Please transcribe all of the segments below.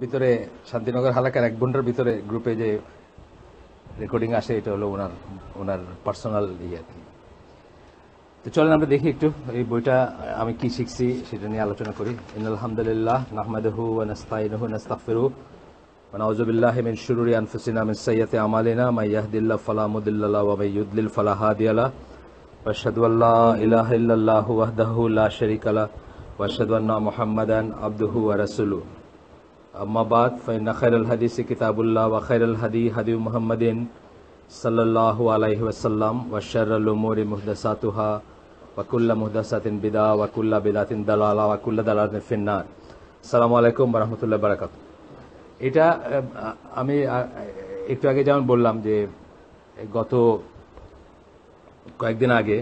ভিতরে শান্তিনগর হালাকার 1 ঘন্টার ভিতরে গ্রুপে যে রেকর্ডিং আসে এটা হলো ওনার পার্সোনাল আর কি। তো চলেন আমরা দেখি একটু এই বইটা আমি কি শিখছি সেটা নিয়ে আলোচনা করি। ইন্নাল হামদুলিল্লাহ নাহমাদুহু ওয়া নাস্তাইনুহু ওয়া নাস্তাগফিরুহু ওয়া নাউযু বিল্লাহি মিন শুরুরি আনফুসিনা মিন সাইয়্যাতি আমালিনা মান ইয়াহদিল্লাহু ফালা মুদিল্লা লাহু ওয়া মান ইউদ্লিল ফালা হাদিয়া লাহু ওয়া আশহাদু আল্লা ইলাহা ইল্লাল্লাহু ওয়াহদাহু লা শারীকা লাহু ওয়া আশহাদু আন্না মুহাম্মাদান আবদুহু ওয়া রাসূলুহু। अम्मा बाद फ़इन्न खैरुल हदीस किताबुल्लाह व खैरुल हदी हदी मुहम्मदिन सल्लल्लाहु अलैहि वसल्लम व शर्रुल उमूरि मुहदसातुहा व कुल्लु मुहदसातिन बिदा व कुल्लु बिदातिन दलाला व कुल्लु दलालातिन फिन्नार। আসসালামু আলাইকুম ওয়া রাহমাতুল্লাহি ওয়া বারাকাতুহু। এটা আমি একটু আগে যেমন বললাম যে গত কয়েকদিন আগে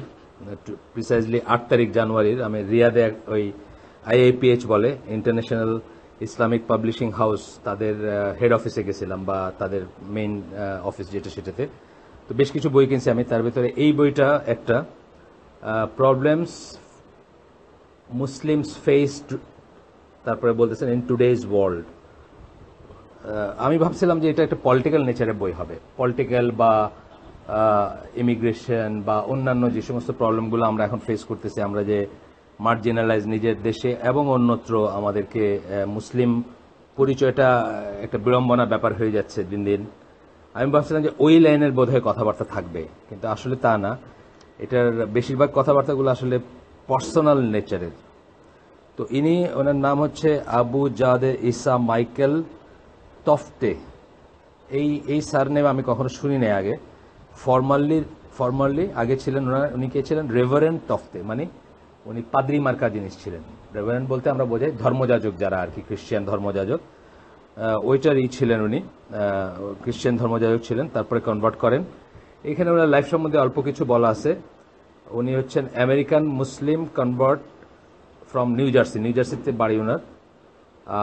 প্রিসাইজলি 8 তারিখ জানুয়ারির আমি রিয়াদে ওই আইএপিএইচ বলে ইন্টারন্যাশনাল ইসলামিক পাবলিশিং হাউস তাদের হেড অফিসে গেছিলাম বা তাদের মেইন অফিস যেটা সেটাতে। তো বেশ কিছু বই কিনছি আমি, তার ভিতরে এই বইটা একটা প্রবলেমস মুসলিমস ফেসড, তারপরে বলতেছেন ইন টুডেজ ওয়ার্ল্ড। আমি ভাবছিলাম যে এটা একটা পলিটিক্যাল নেচারের বই হবে, পলিটিক্যাল বা ইমিগ্রেশন বা অন্যান্য যে সমস্ত প্রবলেমগুলো আমরা এখন ফেস করতেছি, আমরা যে মার্জিনালাইজ নিজের দেশে এবং অন্যত্র আমাদেরকে মুসলিম পরিচয়টা একটা বিড়ম্বনার ব্যাপার হয়ে যাচ্ছে দিন দিন। আমি ভাবছিলাম যে ওই লাইনের বোধহয় কথাবার্তা থাকবে, কিন্তু আসলে তা না। এটার বেশিরভাগ কথাবার্তাগুলো আসলে পার্সোনাল নেচারের। তো ওনার নাম হচ্ছে আবু জাদে ইসা মাইকেল তফতে। এই সারনেম আমি কখনো শুনি নাই আগে। ফর্মালি আগে ছিলেন উনি কে ছিলেন? রেভারেন্ড তফতে, মানে উনি পাদ্রি মার্কা জিনিস ছিলেন। রেভারেন্ড বলতে আমরা বোঝাই ধর্মযাজক, যারা আর কি খ্রিস্টান ধর্মযাজক, ওইটারই ছিলেন উনি। খ্রিস্টান ধর্মযাজক ছিলেন, তারপরে কনভার্ট করেন। এখানে ওনার লাইফ সম্বন্ধে অল্প কিছু বলা আছে। উনি হচ্ছেন American Muslim convert from new জার্সিতে বাড়ি ওনার।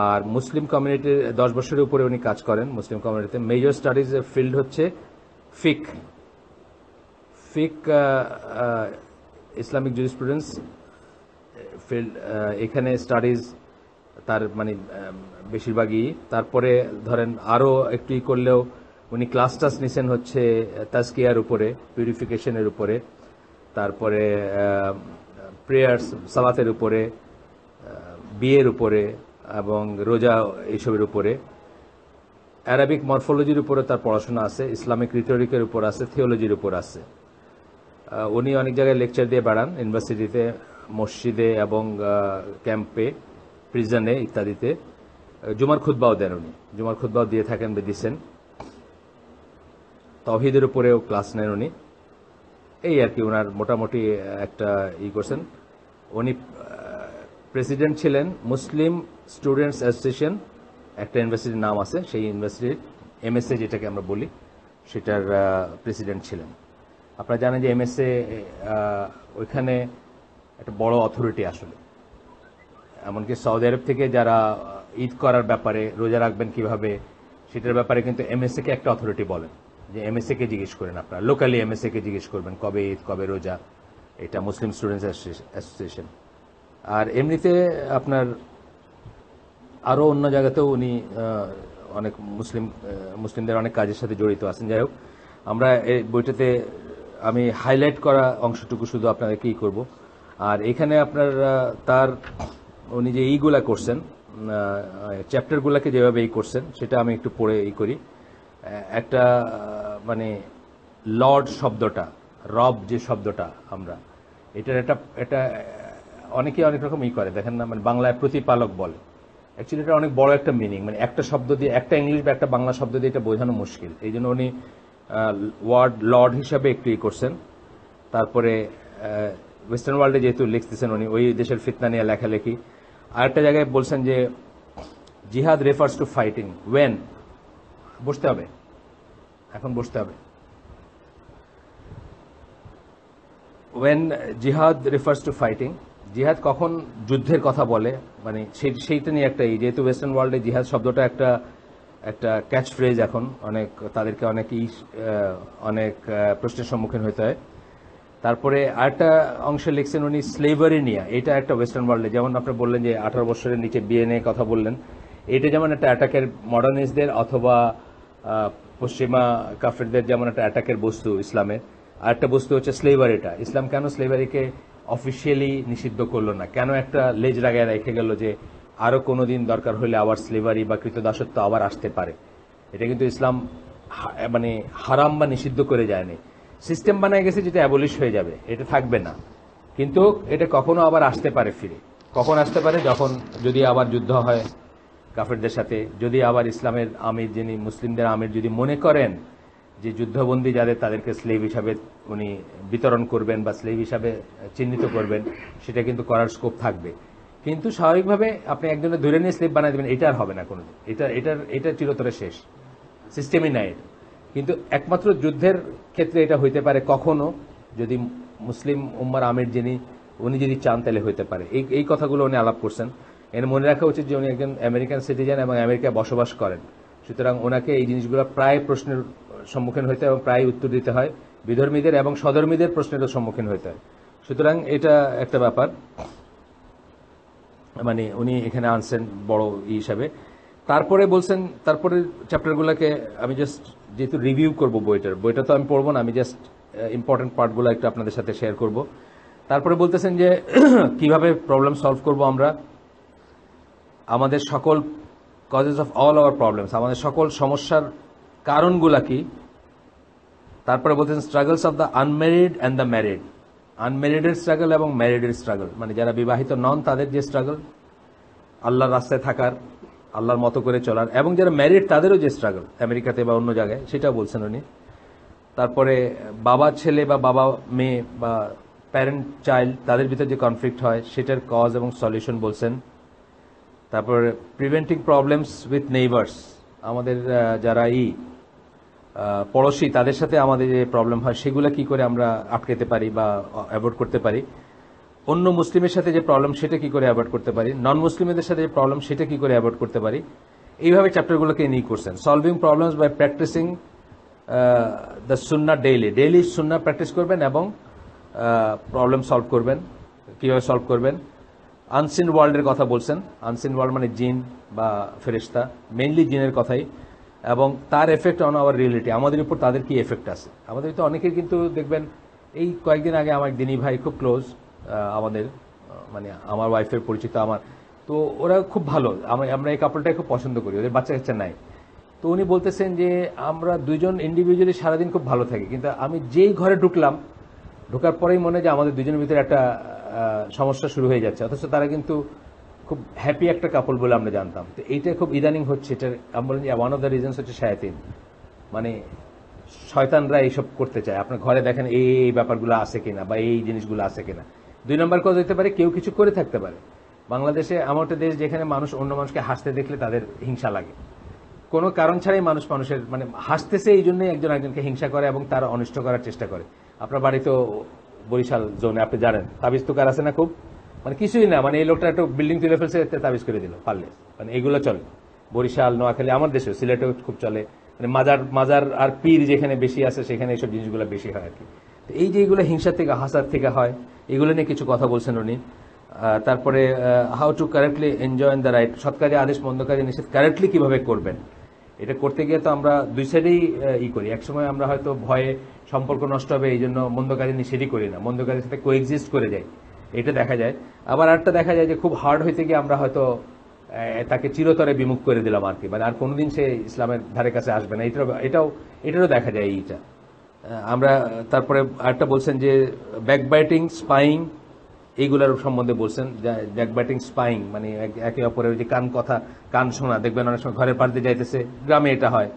আর মুসলিম কমিউনিটির 10 বছরের উপরে উনি কাজ করেন মুসলিম কমিউনিটিতে। মেজর স্টাডিজের ফিল্ড হচ্ছে ফিক ইসলামিক জুরিসপ্রুডেন্স ফিল্ড। এখানে স্টাডিজ তার মানে বেশিরভাগই। তারপরে ধরেন আরও একটু করলেও উনি ক্লাস নিছেন হচ্ছে তাজকিয়ার উপরে, পিউরিফিকেশনের উপরে, তারপরে প্রেয়ার্স সালাতের উপরে, বিয়ের উপরে এবং রোজা এইসবের উপরে। অ্যারাবিক মরফোলজির উপরে তার পড়াশোনা আছে, ইসলামিক রিটোরিকের উপর আছে, থিওলজির উপর আছে। উনি অনেক জায়গায় লেকচার দিয়ে বেড়ান, ইউনিভার্সিটিতে, মসজিদে এবং ক্যাম্পে, প্রিজনে ইত্যাদিতে। জুমার খুতবাও দেন উনি, জুমার খুতবাও দিয়ে থাকেন, দিচ্ছেন। তাওহীদের উপরেও ক্লাস নেন উনি। এই আর কি ওনার মোটামুটি একটা করছেন। উনি প্রেসিডেন্ট ছিলেন মুসলিম স্টুডেন্টস অ্যাসোসিয়েশন, একটা ইউনিভার্সিটির নাম আছে, সেই ইউনিভার্সিটির এমএসএ যেটাকে আমরা বলি সেটার প্রেসিডেন্ট ছিলেন। আপনারা জানেন যে এমএসএ ওইখানে একটা বড় অথরিটি আসলে। এমনকি সৌদি আরব থেকে যারা ঈদ করার ব্যাপারে, রোজা রাখবেন কিভাবে সেটার ব্যাপারে কিন্তু এমএসএ কে একটা অথরিটি বলেন, যে এমএসএ কে জিজ্ঞেস করেন আপনারা, লোকালি এমএসএ কে জিজ্ঞেস করবেন কবে ঈদ কবে রোজা। এটা মুসলিম স্টুডেন্টস অ্যাসোসিয়েশন। আর এমনিতে আপনার আরও অন্য জায়গাতেও উনি অনেক মুসলিমদের অনেক কাজের সাথে জড়িত আছেন। যাই হোক, আমরা এই বইটাতে আমি হাইলাইট করা অংশটুকু শুধু আপনাদেরকেই করব। আর এখানে আপনার উনি যে এইগুলা করছেন, চ্যাপ্টারগুলোকে যেভাবে করছেন সেটা আমি একটু পড়ে করি। একটা মানে লর্ড শব্দটা, রব যে শব্দটা, আমরা এটার এটা অনেকে অনেক রকম করে, দেখেন না, মানে বাংলায় প্রতিপালক বলে। অ্যাকচুয়ালি এটা অনেক বড় একটা মিনিং, মানে একটা শব্দ দিয়ে, একটা ইংলিশ বা একটা বাংলা শব্দ দিয়ে এটা বোঝানো মুশকিল। এই জন্য উনি ওয়ার্ড লর্ড হিসাবে একটু করছেন। তারপরে ওয়েস্টার্ন ওয়ার্ল্ডে যেহেতু লিখতেছেন উনি, ওই দেশের ফিতনা নিয়ে লেখালেখি। আরেকটা জায়গায় বলছেন যে জিহাদ রেফার্স টু ফাইটিং ওয়েন, বসতে হবে, এখন বসতে হবে, ওয়েন জিহাদ রেফার্স টু ফাইটিং, জিহাদ কখন যুদ্ধের কথা বলে, মানে সেইটা নিয়ে একটা যেহেতু ওয়েস্টার্ন ওয়ার্ল্ডে জিহাদ শব্দটা একটা ক্যাচ ফ্রেজ, এখন তাদেরকে অনেক প্রশ্নের সম্মুখীন হতে হয়। তারপরে আরেকটা অংশে লিখছেন উনি স্লেভারি নিয়ে, এটা একটা ওয়েস্টার্ন ওয়ার্ল্ডে, যেমন আপনি বললেন যে 18 বছরের নিচে বিয়ে নিয়ে কথা বললেন, এটা যেমন একটা অ্যাটাকের মডার্নিস্টদের অথবা পশ্চিমা কাফেরদের যেমন একটা অ্যাটাকের বস্তু ইসলামের, আর একটা বস্তু হচ্ছে স্লেভারিটা। ইসলাম কেন স্লেভারিকে অফিসিয়ালি নিষিদ্ধ করলো না, কেন একটা লেজ লাগায় রেখে গেল যে আরো কোনোদিন দরকার হলে আবার স্লেভারি বা কৃতদাসত্ব আবার আসতে পারে? এটা কিন্তু ইসলাম মানে হারাম বা নিষিদ্ধ করে যায়নি, সিস্টেম বানায় গেছে যেটা অ্যাবলিশ হয়ে যাবে, এটা থাকবে না। কিন্তু এটা কখনো আবার আসতে পারে ফিরে। কখন আসতে পারে? যখন যদি আবার যুদ্ধ হয় কাফেরদের সাথে, যদি আবার ইসলামের আমির, যিনি মুসলিমদের আমির, যদি মনে করেন যে যুদ্ধবন্দী যাদের তাদেরকে স্লেভ হিসাবে উনি বিতরণ করবেন বা স্লেভ হিসাবে চিহ্নিত করবেন, সেটা কিন্তু করার স্কোপ থাকবে। কিন্তু স্বাভাবিকভাবে আপনি একজনের ধরে নিয়ে স্লেভ বানাই দেবেন, এটা আর হবে না কোনোদিন। এটা চিরতরে শেষ, সিস্টেমই নাই এটা। কিন্তু একমাত্র যুদ্ধের ক্ষেত্রে এটা হইতে পারে কখনো, যদি মুসলিম উম্মার আমির যিনি, উনি যদি চান তাহলে হইতে পারে। এই কথাগুলো উনি আলাপ করছেন। এর মনে রাখা উচিত যে উনি একজন আমেরিকান সিটিজেন এবং আমেরিকায় বসবাস করেন, সুতরাং ওনাকে এই জিনিসগুলো প্রায় প্রশ্নের সম্মুখীন হইতে এবং প্রায় উত্তর দিতে হয়, বিধর্মীদের এবং সধর্মীদের প্রশ্নেরও সম্মুখীন হইতে হয়। সুতরাং এটা একটা ব্যাপার, মানে উনি এখানে আনছেন বড় হিসাবে। তারপরে বলছেন, তারপরে চ্যাপ্টারগুলোকে আমি জাস্ট যেহেতু রিভিউ করব বইটা তো আমি পড়বো না, আমি জাস্ট ইম্পর্টেন্ট পার্টগুলো একটু আপনাদের সাথে শেয়ার করব। তারপরে বলতেছেন যে কিভাবে প্রবলেম সলভ করব আমরা, আমাদের সকল causes of all our problems, আমাদের সকল সমস্যার কারণগুলা কি। তারপরে বলতেছেন struggles of the unmarried and the married, আনম্যারিডের স্ট্রাগল এবং ম্যারিডের স্ট্রাগল, মানে যারা বিবাহিত নন তাদের যে স্ট্রাগল আল্লাহর রাস্তায় থাকার, আল্লাহর মতো করে চলার, এবং যারা ম্যারিড তাদেরও যে স্ট্রাগল আমেরিকাতে বা অন্য জায়গায়, সেটাও বলছেন উনি। তারপরে বাবা ছেলে বা বাবা মেয়ে বা প্যারেন্ট চাইল্ড, তাদের ভিতরে যে কনফ্লিক্ট হয় সেটার কজ এবং সলিউশন বলছেন। তারপরে প্রিভেন্টিং প্রবলেমস উইথ নেইবার্স, আমাদের যারা পড়োশী, তাদের সাথে আমাদের যে প্রবলেম হয় সেগুলো কি করে আমরা আটকাতে পারি বা অ্যাভয়েড করতে পারি, অন্য মুসলিমের সাথে যে প্রবলেম সেটা কি করে অ্যাভয়েড করতে পারি, নন মুসলিমদের সাথে যে প্রবলেম সেটা কি করে অ্যাভয়েড করতে পারি, এইভাবে চ্যাপ্টারগুলোকে নিয়ে করছেন। Solving problems by practicing the সুন্নাহ ডেইলি সুন্নাহ প্র্যাকটিস করবেন এবং প্রবলেম সলভ করবেন। কিভাবে সলভ করবেন? আনসিন ওয়ার্ল্ডের কথা বলছেন। আনসিন ওয়ার্ল্ড মানে জিন বা ফেরেশতা, মেইনলি জিনের কথাই, এবং তার এফেক্ট অন আওয়ার রিয়েলিটি, আমাদের উপর তাদের কি এফেক্ট আছে। আমাদের তো অনেকের কিন্তু দেখবেন, এই কয়েকদিন আগে আমার দিনী ভাই খুব ক্লোজ, আমাদের মানে আমার ওয়াইফের পরিচিত আমার, তো ওরা খুব ভালো, আমরা এই কাপড়টাই খুব পছন্দ করি, ওদের বাচ্চা কাচ্চা নাই। তো উনি বলতেছেন যে আমরা দুইজন ইন্ডিভিজুয়ালি সারাদিন খুব ভালো থাকি, কিন্তু আমি যেই ঘরে ঢোকার পরেই মনে হয় যে আমাদের দুজনের ভিতরে একটা সমস্যা শুরু হয়ে যাচ্ছে, অথচ তারা কিন্তু খুব হ্যাপি একটা কাপল বলে আমরা জানতাম। তো এইটা খুব ইদানিং হচ্ছে, এটার আমি বলেন যে ওয়ান অফ দ্য রিজনস হচ্ছে শায়াতিন, মানে শয়তানরা এইসব করতে চায়। আপনার ঘরে দেখেন এই ব্যাপারগুলো আছে কিনা বা এই জিনিসগুলো আছে কিনা। 2 নম্বর কজ হতে পারে কেউ কিছু করে থাকতে পারে। বাংলাদেশে এমন একটা দেশ যেখানে মানুষ অন্য মানুষকে হাসতে দেখলে তাদের হিংসা লাগে, কোনো কারণ ছাড়াই মানুষের মানে হাসতেছে এই জন্যই একজন একজনকে হিংসা করে এবং তার অনিষ্ট করার চেষ্টা করে। আপনার বাড়ি তো বরিশাল জোনে, আপনি জানেন তাবিজ তুকার আছে না, খুব মানে কিছুই না, মানে এই লোকটা একটু বিল্ডিং তুলে ফেলছে, তাবিজ করে দিল পারলে, মানে এগুলো চলে বরিশাল, নোয়াখালী, আমার দেশে সিলেটেও খুব চলে। মানে মাজার আর পীর যেখানে বেশি আছে সেখানে এইসব জিনিসগুলো বেশি হয় আর কি। তো এই যে এগুলো হিংসা থেকে, হাসার থেকে হয়, এগুলো নিয়ে কিছু কথা বলছেন উনি। তারপরে how to correctly enjoy the right, সৎ কাজে আদেশ, মন্দ কাজে নিষেধ কারেক্টলি কিভাবে করবেন। এটা করতে গিয়ে তো আমরা দুই সাইডেই করি। একসময় আমরা হয়তো ভয়ে সম্পর্ক নষ্ট হবে এই জন্য মন্দ কাজে নিষেধই করি না, মন্দ কাজের সাথে কোএক্সিস্ট করে যাই, এটা দেখা যায়। আবার একটা দেখা যায় যে খুব হার্ড হইতে গিয়ে আমরা হয়তো তাকে চিরতরে বিমুখ করে দিলাম আর কি, মানে আর কোনোদিন সে ইসলামের ধারে কাছে আসবে না, এটারও দেখা যায় এইটা আমরা। তারপরে আরেকটা বলছেন যে ব্যাকবাইটিং, স্পাইং, এইগুলোর সম্বন্ধে বলছেন। ব্যাকবাইটিং, স্পাইং মানে একে অপরের যে কান শোনা, দেখবেন অনেক সময় ঘরের পাড়তে যাইতেছে, গ্রামে এটা হয়,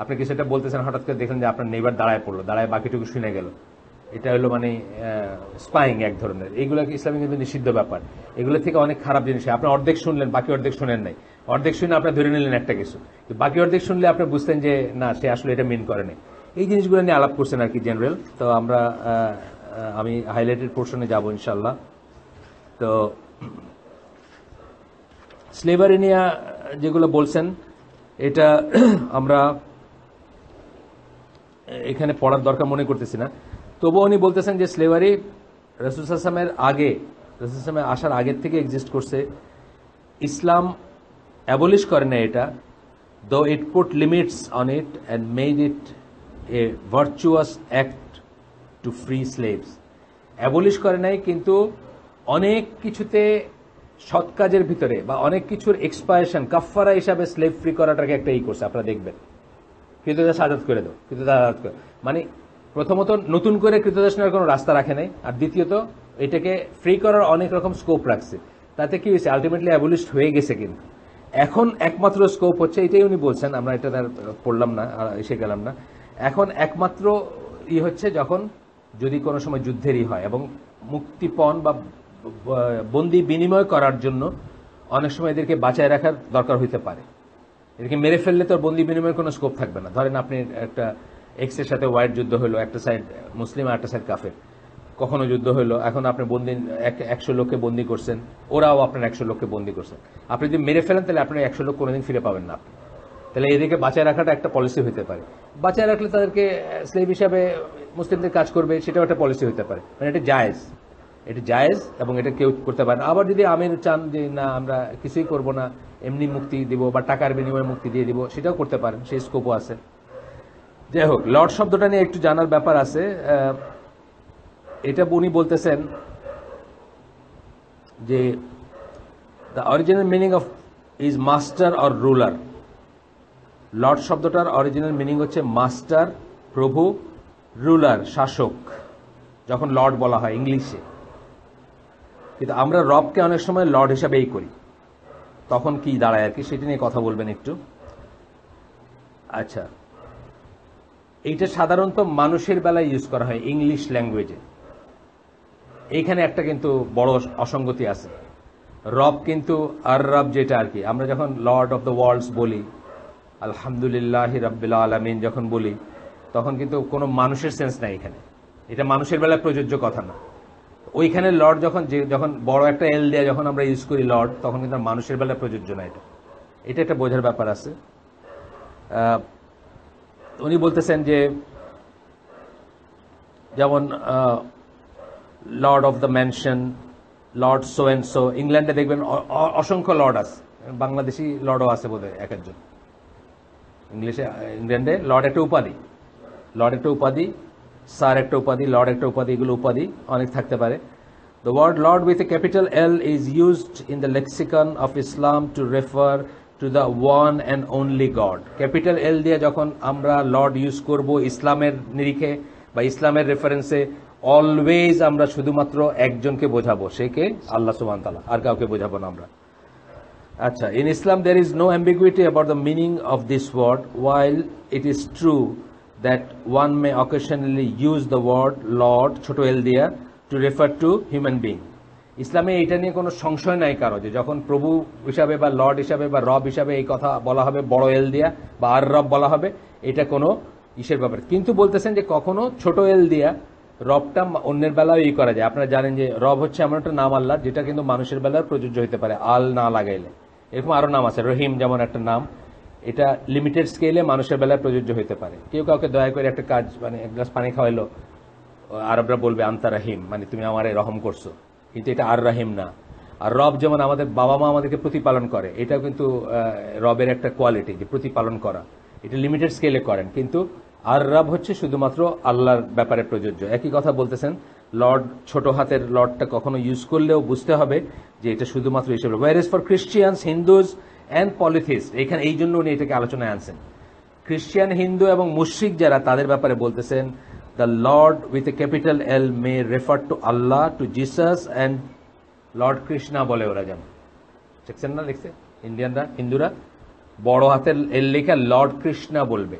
আপনি কিছু একটা বলতেছেন, হঠাৎ করে দেখলেন যে আপনার নেইবার দাঁড়ায় পড়লো, দাঁড়ায় বাকিটুকু শুনে গেল, এটা হলো মানে স্পাইং এক ধরনের। এইগুলো ইসলামে কিন্তু নিষিদ্ধ ব্যাপার। এগুলো থেকে অনেক খারাপ জিনিস হয়। আপনি অর্ধেক শুনলেন, বাকি অর্ধেক শুনেন নাই, অর্ধেক শুনে আপনি ধরে নিলেন একটা কিছু, বাকি অর্ধেক শুনলে আপনি বুঝতেন যে না, সে আসলে এটা মিন করেনি। এই জিনিসগুলো নিয়ে আলাপ করছেন আর কি জেনারেল। তো আমি হাইলাইটেড পোর্শনে যাব ইনশাল্লাহ। তো স্লেভারি নিয়ে যেগুলো বলছেন এটা আমরা এখানে পড়ার দরকার মনে করতেছি না, তবুও উনি বলতেছেন যে স্লেভারি রাসূল সাল্লাল্লাহু আলাইহি ওয়াসাল্লামের আসার আগের থেকে এক্সিস্ট করছে। ইসলাম অ্যাবলিশ করে না এটা, though it put limits on it and made it a virtuous act to free slaves. Abolish করে নাই, কিন্তু অনেক কিছুতে সৎ কাজের ভিতরে বা অনেক কিছুর এক্সপায়ারেশন কাফফারা হিসাবে স্লেভ ফ্রি করাটাকে একটা করছে। আপনারা দেখবেন কৃতদাস আজাদ করে দাও, কৃতদাস আজাদ করে, মানে প্রথমত নতুন করে কৃতদাস নেওয়ার কোনো রাস্তা রাখে নাই, আর দ্বিতীয়ত এটাকে ফ্রি করার অনেক রকম স্কোপ রাখছে। তাতে কি হয়েছে, আলটিমেটলি অ্যাবলিশড হয়ে গেছে। কিন্তু এখন একমাত্র স্কোপ হচ্ছে, এটাই উনি বলছেন, আমরা এটা আর পড়লাম না, আর এসে গেলাম না। এখন একমাত্র হচ্ছে যখন যদি কোনো সময় যুদ্ধেরই হয় এবং মুক্তিপণ বা বন্দি বিনিময় করার জন্য অনেক সময় এদেরকে বাঁচায় রাখার দরকার হইতে পারে। এদেরকে মেরে ফেললে তো বন্দি বিনিময়ের কোনো স্কোপ থাকবে না। ধরেন আপনি একটা এক্স এর সাথে ওয়াইড যুদ্ধ হলো, একটা সাইড মুসলিম আর একটা সাইড কাফের, কখনো যুদ্ধ হলো, এখন আপনি বন্দি 100 লোককে বন্দি করছেন, ওরাও আপনার 100 লোককে বন্দি করছেন। আপনি যদি মেরে ফেলেন তাহলে আপনার 100 লোক কোনোদিন ফিরে পাবেন না। তাহলে এদেরকে বাঁচায় রাখাটা একটা পলিসি হতে পারে। বাঁচায় রাখলে তাদেরকে স্লেভ হিসাবে মুসলিমদের কাজ করবে, সেটাও একটা পলিসি হতে পারে। মানে এটা জায়েজ, এটা জায়েজ এবং এটা কেউ করতে পারে না। আবার যদি আমির চান যে না আমরা কিছুই করব না, এমনি মুক্তি দিব বা টাকার বিনিময়ে মুক্তি দিয়ে দিব, সেটাও করতে পারেন, সেই স্কোপও আছে। যাই হোক, লর্ড শব্দটা নিয়ে একটু জানার ব্যাপার আছে। এটা উনি বলতেছেন যে the original meaning of is master or ruler. Lord শব্দটার অরিজিনাল মিনিং হচ্ছে মাস্টার, প্রভু, রুলার, শাসক, যখন লর্ড বলা হয় ইংলিশে। কিন্তু আমরা রবকে অনেক সময় লর্ড হিসাবেই করি, তখন কি দাঁড়ায় আর কি, সেটা নিয়ে কথা বলবেন একটু। আচ্ছা, এইটা সাধারণত মানুষের বেলায় ইউজ করা হয় ইংলিশ ল্যাঙ্গুয়েজে। এইখানে একটা কিন্তু বড় অসঙ্গতি আছে। রব কিন্তু আর রব যেটা আর কি, আমরা যখন লর্ড অফ দ্য ওয়ার্ল্ডস বলি, আলহামদুলিল্লাহ রাব্বিল আলামিন যখন বলি, তখন কিন্তু কোনো মানুষের সেন্স নাই এখানে। এটা মানুষের বেলায় প্রযোজ্য কথা না। ওইখানে লর্ড যখন বড় একটা এল দেয়া যখন আমরা ইউজ করি লর্ড, তখন কিন্তু মানুষের বেলায় প্রযোজ্য না। এটা একটা বোঝার ব্যাপার আছে। উনি বলতেছেন যে যেমন Lord of the mansion, Lord so and so. ইংল্যান্ডে দেখবেন অসংখ্য লর্ড আছে, বাংলাদেশি লর্ডও আছে বোধহয় এক একজন। ইংল্যান্ডে লর্ড একটা উপাধি, লর্ড একটা উপাধি, স্যার একটা উপাধি, লর্ড একটা উপাধি, এগুলো উপাধি অনেক থাকতে পারে। The word Lord with a capital L is used in the lexicon of Islam to refer to the one and only God. Capital এল দিয়ে যখন আমরা লর্ড ইউজ করব ইসলামের নিরিখে বা ইসলামের রেফারেন্সে, অলওয়েজ আমরা শুধুমাত্র একজনকে বোঝাবো, সে কে? আল্লাহ সুবহানাহু ওয়া তাআলা, আর কাউকে বোঝাবো না আমরা। আচ্ছা, in Islam there is no ambiguity about the meaning of this word. While it is true that one may occasionally use the word Lord ছোট এল দিয়া to refer to human being. ইসলামে এটা নিয়ে কোনো সংশয় নাই কারো যে যখন প্রভু হিসাবে বা লর্ড হিসাবে বা রব হিসাবে এই কথা বলা হবে বড় এল দিয়া বা আর রব বলা হবে, এটা কোনো ইসের ব্যাপার। কিন্তু বলতেছেন যে কখনো ছোট এল দিয়া রবটা অন্যের বেলায় করা যায়। আপনারা জানেন যে রব হচ্ছে এমন একটা নাম আল্লাহ যেটা কিন্তু মানুষের বেলায় প্রযোজ্য হতে পারে আল না লাগাইলে। এরকম আরো নাম আছে, রহিম যেমন একটা নাম, এটা লিমিটেড স্কেলে মানুষের বেলায় প্রযোজ্য হতে পারে। কেউ কাউকে দয়া করে একটা কাজ, মানে এক গ্লাস পানি খাওয়াইলো, আরবরা বলবে আন্তা রাহিম, মানে তুমি আমারে রহম করছো, কিন্তু এটা আর রাহিম না। আর রব যেমন আমাদের বাবা মা আমাদেরকে প্রতিপালন করে, এটাও কিন্তু রবের একটা কোয়ালিটি যে প্রতিপালন করা, এটা লিমিটেড স্কেলে করেন। কিন্তু আর রব হচ্ছে শুধুমাত্র আল্লাহর ব্যাপারে প্রযোজ্য। একই কথা বলতেছেন, লর্ড ছোট হাতের লর্ডটা কখনো ইউজ করলেও বুঝতে হবে যে এটা শুধুমাত্র হিসেবে। ওয়ারেজ ফর ক্রিশ্চিয়ানস, হিন্দুজ অ্যান্ড পলিথিস্ট, এখানে এই জন্য উনি এটাকে আলোচনায় আনছেন। খ্রিস্টিয়ান, হিন্দু এবং মুশরিক যারা, তাদের ব্যাপারে বলতেছেন the Lord with a capital L may refer to Allah, to Jesus and Lord Krishna বলে ওরা। যেমন দেখছেন না, লিখছে ইন্ডিয়ানরা, হিন্দুরা বড় হাতের এল লেখা লর্ড কৃষ্ণা বলবে,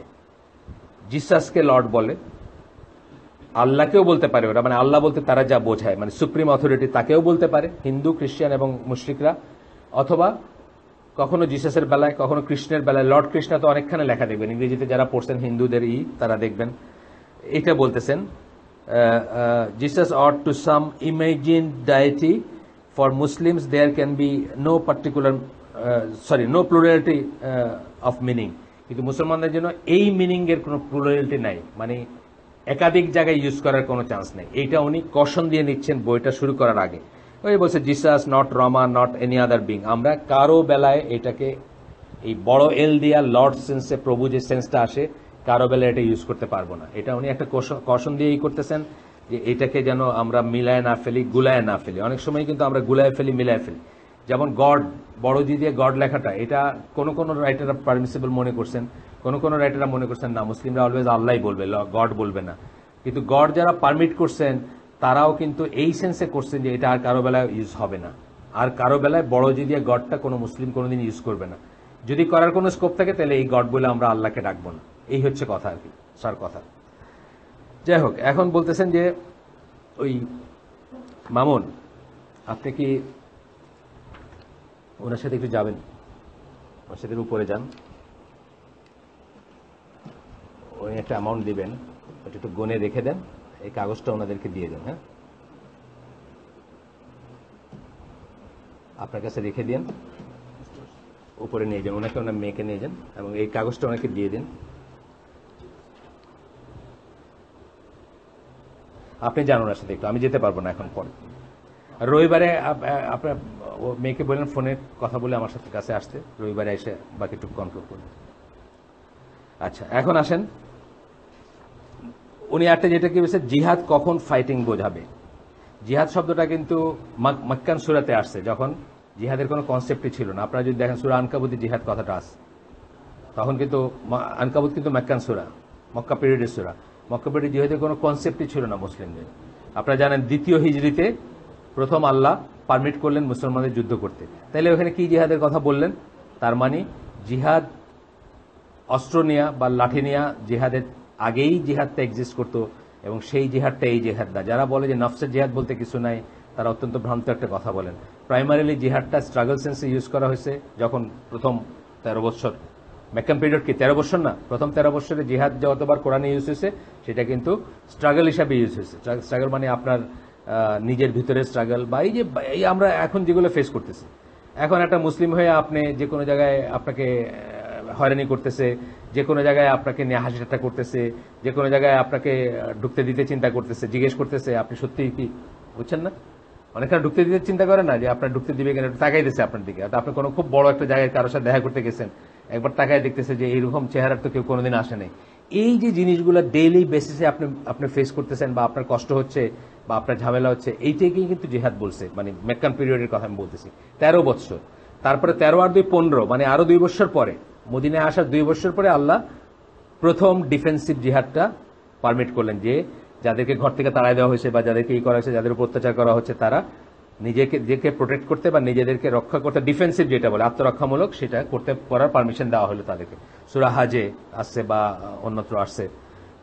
জিসাসকে লর্ড বলে, আল্লাহকেও বলতে পারে ওরা, মানে আল্লাহ বলতে তারা যা বোঝায় মানে সুপ্রিম অথরিটি, তাকেও বলতে পারে হিন্দু, খ্রিস্টান এবং মুশরিকরা। অথবা কখনো জিসাসের বেলায়, কখনো কৃষ্ণের বেলায় লর্ড কৃষ্ণা তো অনেকখানে লেখা দেখবেন ইংরেজিতে, যারা পড়ছেন হিন্দুদের তারা দেখবেন। এটা বলতেছেন Jesus or to some imagined deity. For Muslims there can be no particular no plurality of meaning. কিন্তু মুসলমানদের জন্য এই মিনিং এর কোনো প্লুরালিটি নাই, মানে একাধিক জায়গায় ইউজ করার কোনো চান্স নেই। এইটা উনি কশন দিয়ে নিচ্ছেন বইটা শুরু করার আগে। ওই বলছে Jesus not Rama not any other being. আমরা কারো বেলায় এটাকে এই বড় এল দিয়া লর্ড সেন্সে প্রভু যে সেন্সটা আসে কারো বেলায় এটা ইউজ করতে পারবো না। এটা উনি একটা কশন দিয়েই করতেছেন যে এটাকে যেন আমরা মিলায় না ফেলি, গুলায় না ফেলি। অনেক সময় কিন্তু আমরা গুলায় ফেলি, মিলায় ফেলি। যেমন গড, বড় জি দিয়ে গড লেখাটা, এটা কোন কোন রাইটাররা পারমিসিবল মনে করছেন, কোন কোন রাইটাররা মনে করছেন না, মুসলিমরা অলওয়েজ আল্লাহ বলবে, গড বলবে না। কিন্তু গড যারা পারমিট করছেন তারাও কিন্তু এই সেন্সে করছেন যে এটা আর কারো বেলায় ইউজ হবে না, আর কারো বেলায় বড় জি দিয়ে গডটা কোনো মুসলিম কোনোদিন ইউজ করবে না। যদি করার কোনো স্কোপ থাকে তাহলে এই গড বলে আমরা আল্লাহকে ডাকবো না। এই হচ্ছে কথা আর কি, সার কথা। যাই হোক, এখন বলতেছেন যে ওই মামুন, আপনি কি ওনার সাথে একটু যাবেন, ওনার সাথে উপরে যান, উনি একটা অ্যামাউন্ট দিবেন, ওটা একটু গনে রেখে দেন, এই কাগজটা ওনাদেরকে দিয়ে দেন। হ্যাঁ, আপনার কাছে রেখে দিন, উপরে নিয়ে যান, ওনাকে ওনার মেয়েকে নিয়ে যান এবং এই কাগজটা ওনাকে দিয়ে দিন। আপনি যান ওনার সাথে একটু, আমি যেতে পারবো না এখন, পরে রবিবারে আপনার মেয়েকে বললেন ফোনে কথা বলে আমার সাথে কাছে আসতে, রবিবারে এসে বাকিটুকু কনক্লুড করবেন। আচ্ছা, এখন আসেন, উনি একটা যেটা কি বলছে, জিহাদ কখন ফাইটিং বোঝাবে। জিহাদ শব্দটা কিন্তু মক্কান সূরাতে আসছে, যখন জিহাদের কোনো কনসেপ্টই ছিল না। আপনারা যদি দেখেন সূরা আনকাবুতে জিহাদ কথাটা আসছে, তখন কিন্তু আনকাবুত কিন্তু মক্কান সূরা, মক্কা পিরিয়ডের সূরা। মক্কা পিরিয়ডে জিহাদের কোনো কনসেপ্টই ছিল না মুসলিমদের। আপনারা জানেন দ্বিতীয় হিজরিতে প্রথম আল্লাহ পারমিট করলেন মুসলমানদের যুদ্ধ করতে। তাইলে ওখানে কি জিহাদের কথা বললেন? তার মানে জিহাদ অস্ত্র নেয়া বা লাঠি নেয়া জিহাদের আগেই জিহাদটা এক্সিস্ট করতো, এবং সেই জিহাদটা এই জিহাদ না। যারা বলে যে নফসের জিহাদ বলতে কিছু নাই, তারা অত্যন্ত ভ্রান্ত একটা কথা বলেন। প্রাইমারিলি জিহাদটা স্ট্রাগল সেন্সে ইউজ করা হয়েছে যখন প্রথম 13 বছর, মেক্কান পিরিয়ড কি 13 বছর না, প্রথম 13 বছরে জিহাদ যতবার কোরআনে ইউজ হয়েছে সেটা কিন্তু স্ট্রাগল হিসাবে ইউজ হয়েছে। স্ট্রাগল মানে আপনার নিজের ভিতরে স্ট্রাগল, বা এই যে আমরা এখন যেগুলো ফেস করতেছি। এখন একটা মুসলিম হয়ে আপনি যে কোনো জায়গায় আপনাকে হয়রানি করতেছে, যে কোনো জায়গায় আপনাকে নিয়ে হাসি ঠাট্টা করতেছে, যে কোনো জায়গায় আপনাকে ঢুকতে দিতে চিন্তা করতেছে, জিজ্ঞেস করতেছে আপনি সত্যি কি, বুঝছেন না? অনেকটা ঢুকতে দিতে চিন্তা করে না, যে আপনার ঢুকতে দিবে কেন, তাকাই দিচ্ছে আপনার দিকে। আপনি কোনো খুব বড় একটা জায়গায় কারোর সাথে দেখা করতে গেছেন, একবার তাকায় দেখতেছে যে এইরকম চেহারার তো কেউ কোনোদিন আসে নাই। এই যে জিনিসগুলো ডেইলি বেসিসে আপনি ফেস করতেছেন, বা আপনার কষ্ট হচ্ছে, বা আপনার ঝামেলা হচ্ছে, এইটাকেই কিন্তু জিহাদ বলছে। মানে মেক্কান পিরিয়ডের কথা আমি বলতেছি, 13 বছর। তারপরে 13 আর 2 15, মানে আরো 2 বছর পরে, মদিনায় আসার 2 বছর পরে আল্লাহ প্রথম ডিফেন্সিভ জিহাদটা পারমিট করলেন, যে যাদেরকে ঘর থেকে তাড়াই দেওয়া হয়েছে বা যাদেরকে করা হয়েছে, যাদের উপর অত্যাচার করা হচ্ছে, তারা নিজেকে প্রোটেক্ট করতে বা নিজেদেরকে রক্ষা করতে, ডিফেন্সিভ যেটা বলে আত্মরক্ষামূলক, সেটা করতে করার পারমিশন দেওয়া হলো তাদেরকে। সূরা হাজে আসছে বা অন্যত্র আসছে।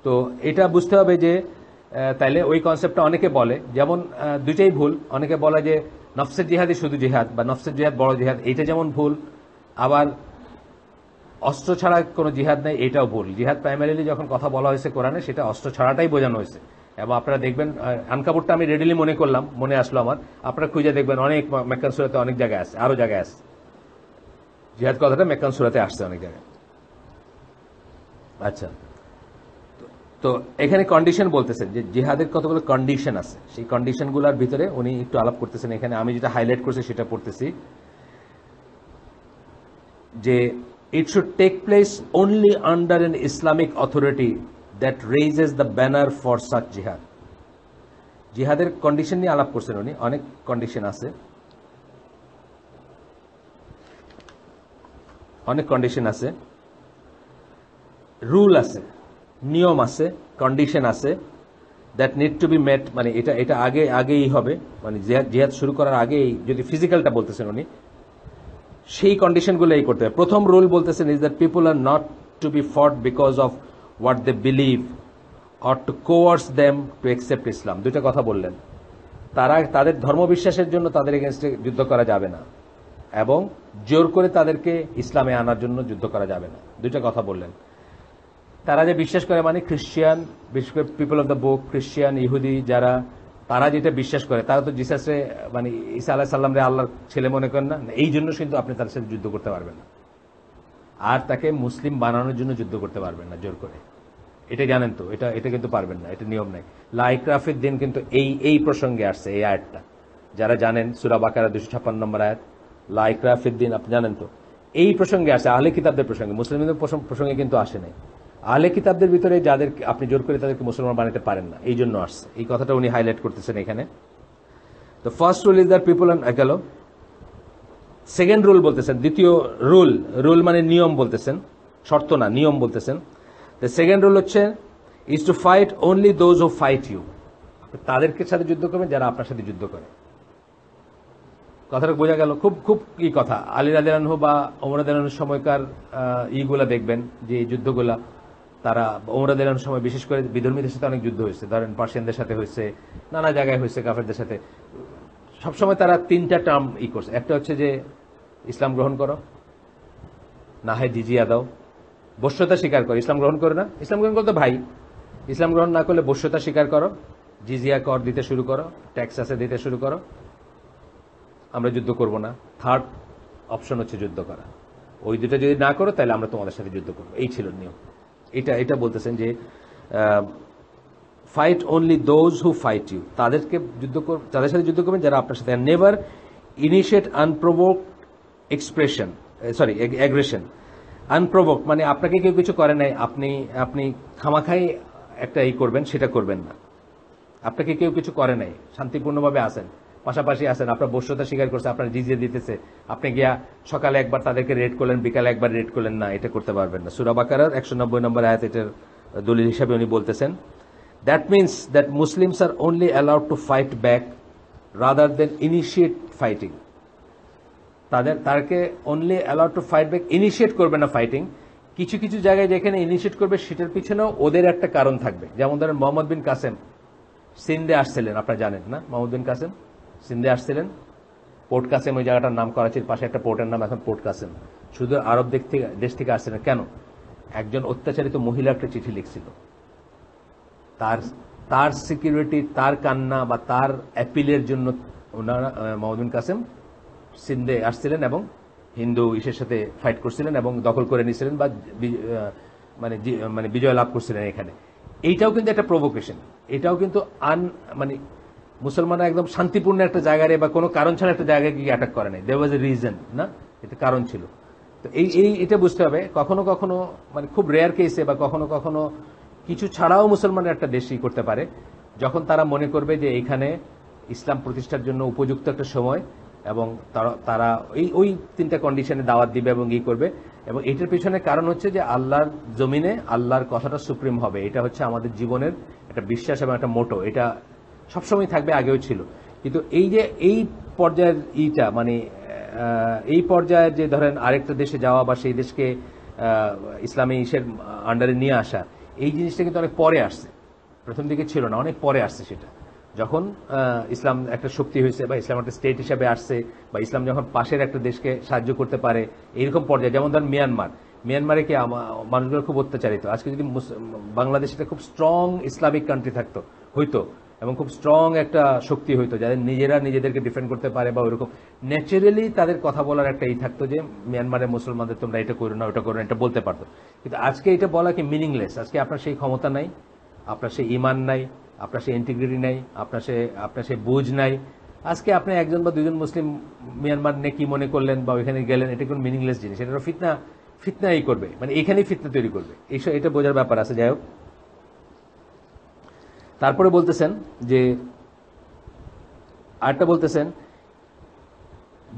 তো এটা বুঝতে হবে যে তাইলে ওই কনসেপ্টটা অনেকে বলে, যেমন দুইটাই ভুল। অনেকে বলে যে নফসের জিহাদই শুধু জিহাদ, বা নফসের জিহাদ বড় জিহাদ, এইটা যেমন ভুল। আবার অস্ত্র ছাড়া কোনো জিহাদ নেই, এটাও ভুল। জিহাদ প্রাইমারিলি যখন কথা বলা হয়েছে কোরআনে, সেটা অস্ত্র ছাড়াটাই বোঝানো হয়েছে। এবং আপনারা দেখবেন, আনকাবুরটা আমি রেডিলি মনে করলাম, মনে আসলো আমার, আপনারা খুঁজে দেখবেন অনেক মেক্কান সূরাতে অনেক জায়গায় আছে, আরো জায়গায় আছে জিহাদ কথাটা, মেক্কান সূরাতে আসছে অনেক জায়গায়। আচ্ছা, তো এখানে কন্ডিশন বলতেছেন যে জিহাদের কতগুলো কন্ডিশন আছে, সেই কন্ডিশনগুলোর ভিতরে উনি একটু আলাপ করতেছেন। এখানে আমি যেটা হাইলাইট করছি সেটা পড়তেছি, যে it should take place only under an Islamic authority that raises the banner for such jihad. জিহাদের কন্ডিশন নিয়ে আলাপ করছেন উনি, অনেক কন্ডিশন আছে, অনেক কন্ডিশন আছে, রুল আছে, নিয়ম আছে, কন্ডিশন আছে, দ্যাট নিড টু বি মেট। মানে এটা আগেই হবে, মানে জিহাদ শুরু করার আগেই, যদি ফিজিক্যালটা বলতেছেন উনি, সেই কন্ডিশনগুলো এই করতে হবে। প্রথম রুল বলতেছেন is that people are not to be fought because of what they believe or to coerce them to accept Islam. দুইটা কথা বললেন, তাদের ধর্মবিশ্বাসের জন্য তাদের এগেনস্টে যুদ্ধ করা যাবে না, এবং জোর করে তাদেরকে ইসলামে আনার জন্য যুদ্ধ করা যাবে না। দুইটা কথা বললেন। তারা যে বিশ্বাস করে, মানে খ্রিস্টিয়ান, বিশেষ করে people of the book, Christian, ইহুদি যারা, তারা যেটা বিশ্বাস করে, তারা তো জিসাসে, মানে ঈসা আলাইহিস সালামরে আল্লাহর ছেলে মনে করেন না, এই জন্য কিন্তু আপনি তার সাথে যুদ্ধ করতে পারবেন না, আর তাকে মুসলিম বানানোর জন্য যুদ্ধ করতে পারবেন না জোর করে। এটা জানেন তো, এটা কিন্তু পারবেন না, এটা নিয়ম নাই। লা ইকরাফিদ দিন কিন্তু এই প্রসঙ্গে আসছে, এই আয়াতটা যারা জানেন, সূরা বাকারা 256 নম্বর আয়াত, লা ইকরাফিদ দিন, আপনি জানেন তো। এই প্রসঙ্গে আসে, আহলে কিতাবদের প্রসঙ্গে, মুসলিমদের প্রসঙ্গে কিন্তু আসে নাই। আহলে কিতাবদের ভিতরে যাদের আপনি জোর করে তাদেরকে মুসলমান বানাতে পারেন না, এই জন্য আসছে, এই কথাটা উনি হাইলাইট করতেছেন এখানে। তো first rule is that people গেল। সেকেন্ড রুল বলতেছেন, দ্বিতীয় রুল, রুল মানে নিয়ম বলতেছেন, শর্ত না, নিয়ম বলতেছেন। দ্য সেকেন্ড রুল হচ্ছে is to fight only those who fight you. তাদেরকে সাথে যুদ্ধ করবেন যারা আপনার সাথে যুদ্ধ করে। কথাটা বোঝা গেল? খুব খুব কি কথা। আলী রাদিয়াল্লাহু আনহু বা ওমর রাদিয়াল্লাহু আনহুর সময়কার ইগুলা দেখবেন যে যুদ্ধগুলা, তারা ওমর রাদিয়াল্লাহু আনহুর সময় বিশেষ করে বিধর্মীদের সাথে অনেক যুদ্ধ হয়েছে, ধরেন পার্সিয়ানদের সাথে হয়েছে, নানা জায়গায় হয়েছে, কাফেরদের সাথে। সবসময় তারা তিনটা টার্ম করছে। একটা হচ্ছে যে ইসলাম গ্রহণ করো, না হয় জিজিয়া দাও, বশ্যতা স্বীকার করো। ইসলাম গ্রহণ করে না, ইসলাম গ্রহণ করতে ভাই, ইসলাম গ্রহণ না করলে বশ্যতা স্বীকার করো, জিজিয়া কর দিতে শুরু করো, ট্যাক্স আছে দিতে শুরু করো, আমরা যুদ্ধ করব না। থার্ড অপশন হচ্ছে যুদ্ধ করা। ওই দুটো যদি না করো তাহলে আমরা তোমাদের সাথে যুদ্ধ করবো। এই ছিল নিয়ম। এটা বলতেছেন যে fight only those who fight you, তাদের সাথে যুদ্ধ করবেন যারা আপনার সাথে। Never initiate unprovoked expression, sorry aggression. Unprovoked মানে আপনাকে কেউ কিছু করে নাই, আপনি খামাখাই একটা করবেন, সেটা করবেন না। আপনাকে কেউ কিছু করে নাই, শান্তিপূর্ণভাবে আসেন, পাশাপাশি আসেন, আপনার বশ্যতা স্বীকার করছে, আপনার জিজিয়া দিতেছে, আপনি গিয়া সকালে একবার তাদেরকে রেড করলেন, বিকালে একবার রেড করলেন না, এটা করতে পারবেন না। সূরা বাকারার 190 নম্বর আয়াত এটার দলিল হিসাবে উনি বলতেছেন। That means that Muslims are only allowed to fight back rather than initiate fighting. তাদেরকে only allowed to fight back, initiate করবে না ফাইটিং। কিছু কিছু জায়গায় যেখানে ইনিশিয়েট করবে সেটার পিছনেও ওদের একটা কারণ থাকবে। যেমন ধরেন মোহাম্মদ বিন কাসেম সিন্ধে আসছিলেন, আপনারা জানেন না, মোহাম্মদ বিন কাসেম সিন্ধে আসছিলেন। পোর্ট কাসেম ওই জায়গাটার নাম, করাচির পাশে একটা পোর্টের নাম এখন পোর্ট কাসেম। শুধু আরব দেশ থেকে আসছিলেন কেন? একজন অত্যাচারিত মহিলা একটা চিঠি লিখছিল, তার সিকিউরিটি, তার কান্না বা তার অ্যাপিলের জন্য ওনারা মোহাম্মদ বিন কাসেম সিন্ধে আসছিলেন এবং হিন্দু ইসের সাথে ফাইট করছিলেন এবং দখল করে নিয়েছিলেন বা মানে বিজয় লাভ করছিলেন এখানে। এইটাও কিন্তু একটা প্রভোকেশন, এটাও কিন্তু মানে মুসলমানরা একদম শান্তিপূর্ণ একটা জায়গায় বা কোনো কারণ ছাড়া একটা জায়গায় গিয়ে অ্যাটাক করে নাই। দেয়ার ওয়াজ এ রিজন, না, এটা কারণ ছিল। তো এটা বুঝতে হবে। কখনো কখনো মানে খুব রেয়ার কেসে বা কখনো কখনো কিছু ছাড়াও মুসলমানরা একটা দেশই করতে পারে, যখন তারা মনে করবে যে এখানে ইসলাম প্রতিষ্ঠার জন্য উপযুক্ত একটা সময় এবং তারা ওই তিনটা কন্ডিশনে দাওয়াত দিবে এবং করবে। এবং এটার পিছনে কারণ হচ্ছে যে আল্লাহর জমিনে আল্লাহর কথাটা সুপ্রিম হবে। এটা হচ্ছে আমাদের জীবনের একটা বিশ্বাস এবং একটা মোটো। এটা সবসময় থাকবে, আগেও ছিল। কিন্তু এই পর্যায়ের মানে এই পর্যায়ের যে ধরেন আরেকটা দেশে যাওয়া বা সেই দেশকে ইসলামী ইসের আন্ডারে নিয়ে আসা, এই জিনিসটা কিন্তু অনেক পরে আসছে, প্রথম দিকে ছিল না, অনেক পরে আসছে। সেটা যখন ইসলাম একটা শক্তি হয়েছে বা ইসলাম একটা স্টেট হিসাবে আসছে বা ইসলাম যখন পাশের একটা দেশকে সাহায্য করতে পারে, এইরকম পর্যায়ে। যেমন ধরেন মিয়ানমারে কি মানুষগুলো খুব অত্যাচারিত। আজকে যদি বাংলাদেশে খুব স্ট্রং ইসলামিক কান্ট্রি থাকতো হইতো এবং খুব স্ট্রং একটা শক্তি হইতো যাদের নিজেরা নিজেদেরকে ডিফেন্ড করতে পারে বা ওইরকম ন্যাচারালি তাদের কথা বলার একটা থাকতো যে মিয়ানমারের মুসলমানদের তোমরা এটা করো না, ওটা করো না, এটা বলতে পারতো। কিন্তু আজকে এটা বলা কি মিনিংলেস। আজকে আপনার সেই ক্ষমতা নাই, আপনার সেই ইমান নাই, আপনার সেই ইন্টিগ্রিটি নাই, আপনার সেই বুঝ নাই। আজকে আপনি একজন বা দুজন মুসলিম মিয়ানমার নিয়ে কি মনে করলেন বা ওইখানে গেলেন, এটা কোন মিনিংলেস জিনিস। এটা ফিতনাই করবে, মানে এখানেই ফিতনা তৈরি করবে। এটা বোঝার ব্যাপার আছে। যাই হোক, তারপরে বলতেছেন যে আরেকটা বলতেছেন,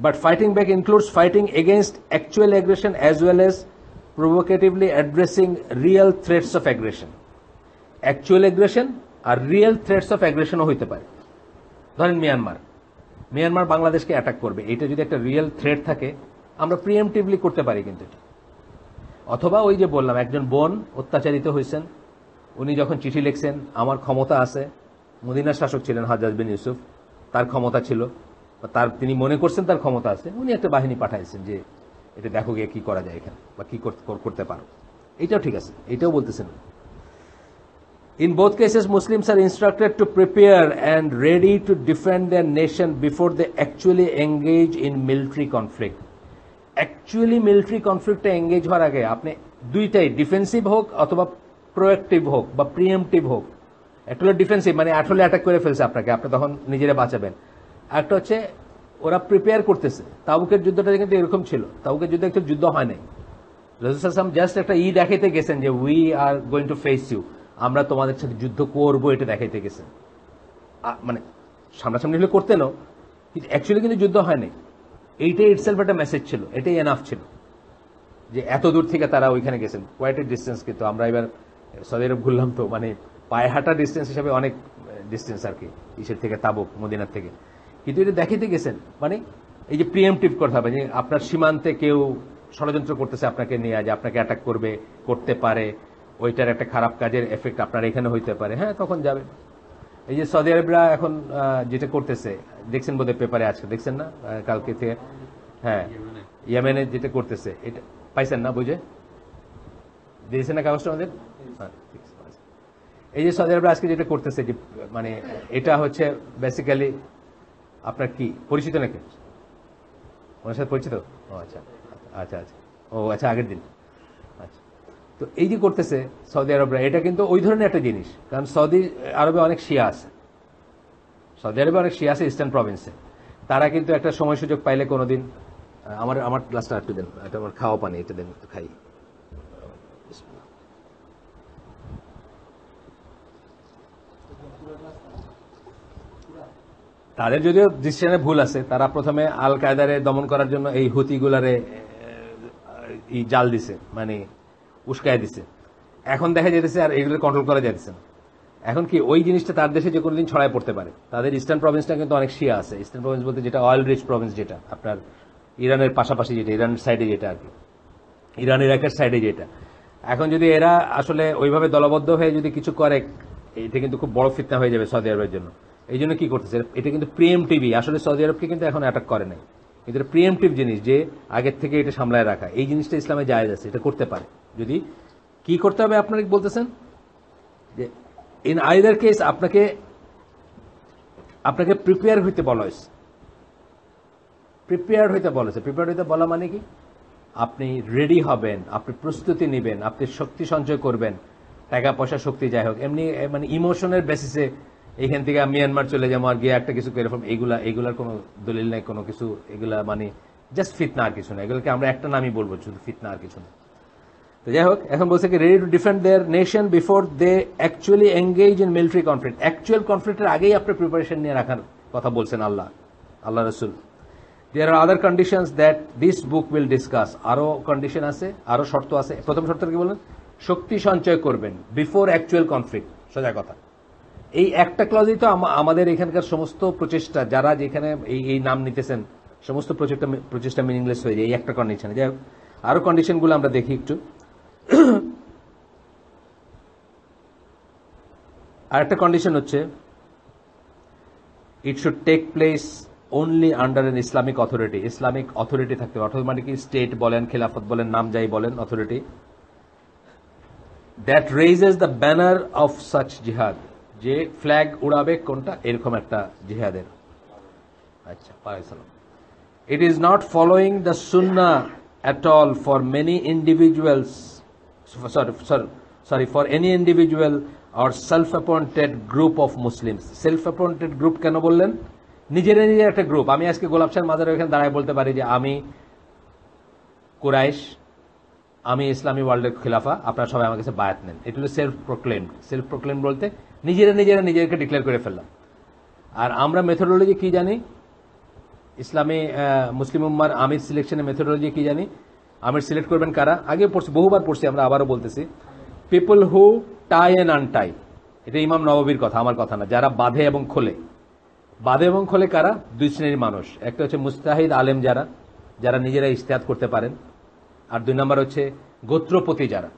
but fighting back includes fighting against actual aggression as well as provocatively addressing real threats of aggression. Actual aggression আর রিয়েল থ্রেটস অফ অ্যাগ্রেশনও হইতে পারে। ধরেন মিয়ানমার বাংলাদেশকে অ্যাটাক করবে, এটা যদি একটা রিয়েল থ্রেট থাকে আমরা প্রিএমটিভলি করতে পারি কিন্তু এটা। অথবা ওই যে বললাম, একজন বোন অত্যাচারিত হয়েছেন, উনি যখন চিঠি লিখছেন, আমার ক্ষমতা আছে, মদিনার শাসক ছিলেন হাজ্জাজ বিন ইউসুফ, তার ক্ষমতা ছিল, তিনি মনে করছেন তার ক্ষমতা আছে, উনি একটা বাহিনী পাঠাইছেন যে এটা দেখো গিয়ে কি করা যায় এখানে বা কি করতে পারো। এটাও ঠিক আছে, এটাও বলতেছেন। In both cases, Muslims are instructed to prepare and ready to defend their nation before they actually engage in military conflict. Actually military conflict engage হওয়ার আগে আপনি দুইটাই, ডিফেন্সিভ হোক অথবা প্রোঅ্যাক্টিভ হোক বা প্রিএমটিভ হোক। একটা হলো ডিফেন্সিভ, মানে আসলে অ্যাটাক করে ফেলছে আপনাকে, আপনি তখন নিজেরা বাঁচাবেন। একটা হচ্ছে ওরা প্রিপেয়ার করতেছে। তাবুকের যুদ্ধটা কিন্তু এরকম ছিল, তাবুকের যুদ্ধ একটা যুদ্ধ হয় নাই। রাসূল সাল্লাল্লাহু আলাইহি ওয়াসাল্লাম জাস্ট একটা দেখাইতে গেছেন যে we are going to face you, আমরা তোমাদের সাথে যুদ্ধ করবো, এটা দেখাইতে গেছেন। মানে সামনাসামনি হলে করতেনও, কিন্তু অ্যাকচুয়ালি কিন্তু যুদ্ধ হয়নি। এইটাই ইটসেলফ একটা মেসেজ ছিল, এটাই এনাফ ছিল যে এত দূর থেকে তারা ওইখানে গেছেন। কোয়াইট ডিস্টেন্স, কিন্তু আমরা এবার সৌদি আরব ঘুরলাম তো, মানে পায়ে হাঁটা ডিস্টেন্স হিসাবে অনেক ডিস্টেন্স আর কি, ইসের থেকে তাবুক, মদিনার থেকে। কিন্তু এটা দেখাইতে গেছেন, মানে এই যে প্রিএমটিভ কথা হবে যে আপনার সীমান্তে কেউ ষড়যন্ত্র করতেছে আপনাকে নিয়ে, যে আপনাকে অ্যাটাক করবে, করতে পারে, ওইটার একটা খারাপ কাজের এফেক্ট আপনার এখানে হইতে পারে, হ্যাঁ তখন যাবে। এই যে সৌদি আরবরা এখন যেটা করতেছে, দেখছেন বোধহয় পেপারে আজকে, দেখছেন না কালকে থেকে, হ্যাঁ ইয়েমেনে যেটা করতেছে, এটা পাইছেন না, বুঝে দিয়েছেন না কাগজটা আমাদের? হ্যাঁ, এই যে সৌদি আরবরা আজকে যেটা করতেছে, যে মানে এটা হচ্ছে বেসিক্যালি আপনার কি পরিচিত নাকি ওনার সাথে পরিচিত? ও আচ্ছা আচ্ছা আচ্ছা, ও আচ্ছা, আগের দিন। আচ্ছা, তো এই যে করতেছে সৌদি আরবরা, এটা কিন্তু ওই ধরনের একটা জিনিস। কারণ সৌদি আরবে অনেক শিয়া আছে, সৌদি আরবে অনেক শিয়া আছে ইস্টার্ন প্রভিন্সে। তারা কিন্তু একটা সময় সুযোগ পাইলে কোনোদিন, আমার গ্লাসটা একটু দেন, এটা আমার খাওয়া পানি, এটা দেন একটু খাই। তাদের যদিও ডিসিশনে ভুল আছে, তারা প্রথমে আল কায়দারে দমন করার জন্য এই হুতিগুলারে জাল দিছে, মানে উস্কায় দিছে। এখন দেখা যেতেছে আর এগুলো কন্ট্রোল করা যাইতেছে না। এখন কি ওই জিনিসটা তার দেশে যে কোনোদিন ছড়ায় পড়তে পারে। তাদের ইস্টার্ন প্রভিন্সটা কিন্তু অনেক শিয়া আছে। ইস্টার্ন প্রভিন্স বলতে যেটা অয়েল রিচ প্রভিন্স, যেটা আপনার ইরানের পাশাপাশি, যেটা ইরানের সাইডে, যেটা আর কি ইরান ইরাকের সাইডে যেটা। এখন যদি এরা আসলে ওইভাবে দলবদ্ধ হয়ে যদি কিছু করে, এটা কিন্তু খুব বড় ফিতনা হয়ে যাবে সৌদি আরবের জন্য। এই জন্য কি করতেছে, এটা কিন্তু প্রিএমটিভি, আসলে সৌদি আরবকে কিন্তু এখন অ্যাটাক করে নাই, কিন্তু এটা প্রিএমটিভ জিনিস, যে আগের থেকে এটা সামলায় রাখা। এই জিনিসটা ইসলামে জায়েজ আছে, এটা করতে পারে। যদি কি করতে হবে আপনারা বলতেছেন যে ইন আইদার কেস আপনাকে প্রিপেয়ার হইতে বলা হয়েছে। প্রিপেয়ার হইতে বলেছে, প্রিপেয়ার হইতে বলা মানে কি, আপনি রেডি হবেন, আপনি প্রস্তুতি নেবেন, আপনি শক্তি সঞ্চয় করবেন, টাকা পয়সা শক্তি যাই হোক, এমনি মানে ইমোশনের বেসিসে এইখান থেকে মিয়ানমার চলে যাবো আর গিয়ে একটা কিছু করে এরকম, এগুলার কোনো দলিল নাই, কোনো কিছু, এগুলা মানে জাস্ট ফিতনা আর কিছু না। এগুলোকে আমরা একটা নামই বলবো, শুধু ফিতনা আর কিছু না। তো যাই হোক, এখন বলছে কি ready to defend their nation before they actually engage in military conflict. Actual কনফ্লিক্টের আগেই আপনার প্রিপারেশন নিয়ে রাখার কথা বলছেন আল্লাহ রসুল। There are other conditions that this book will discuss. আরো কন্ডিশন আছে, আরো শর্ত আছে। প্রথম শর্ত কি বলেন, শক্তি সঞ্চয় করবেন বিফোর অ্যাকচুয়াল কনফ্লিক্ট। সোজা কথা, এই একটা ক্লজেই তো আমাদের এখানকার সমস্ত প্রচেষ্টা, যারা যেখানে এই নাম নিতেছেন, সমস্ত প্রচেষ্টা মিনিংলেস হয়ে যায় এই একটা কন্ডিশনে। যাই হোক, আরো কন্ডিশনগুলো আমরা দেখি একটু। আরেকটা কন্ডিশন হচ্ছে, it should take place only under an Islamic authority. Islamic authority থাকতে হবে, অথবা মানে কি স্টেট বলেন, খেলাফত বলেন, নাম যাই বলেন, authority that raises the banner of such জিহাদ। যে ফ্ল্যাগ উড়াবে কোনটা, এরকম একটা জিহাদের। আচ্ছা, it is not following the Sunnah at all for many individuals, for any individual or self-appointed group of Muslims. Self-appointed group কেন বললেন? নিজের একটা গ্রুপ। আমি আজকে গোলাপ শাহ মাজারের ওখানে দাঁড়ায় বলতে পারি যে আমি কুরাইশ, আমি ইসলামী ওয়ার্ল্ডের খিলাফা, আপনারা সবাই আমার কাছে বায়াত নেন। এটা হলো সেলফ প্রোক্লেমড। সেলফ প্রোক্লেম বলতে নিজেদেরকে ডিক্লেয়ার করে ফেললাম। আর আমরা মেথোডোলজি কি জানি, ইসলামী মুসলিম উম্মার আমির সিলেকশনের মেথোডোলজি কি জানি? আমির সিলেক্ট করবেন কারা? আগে পড়ছি, বহুবার পড়ছি, আমরা আবারও বলতেছি, পিপল হু টাই অ্যান্ড আনটাই। এটা ইমাম নববীর কথা, আমার কথা না। যারা বাঁধে এবং খোলে। বাঁধে এবং খোলে কারা? দুই শ্রেণীর মানুষ। একটা হচ্ছে মুস্তাহিদ আলেম, যারা নিজেরা ইজতিহাদ করতে পারেন। আর দুই নম্বর হচ্ছে গোত্রপতি। যারা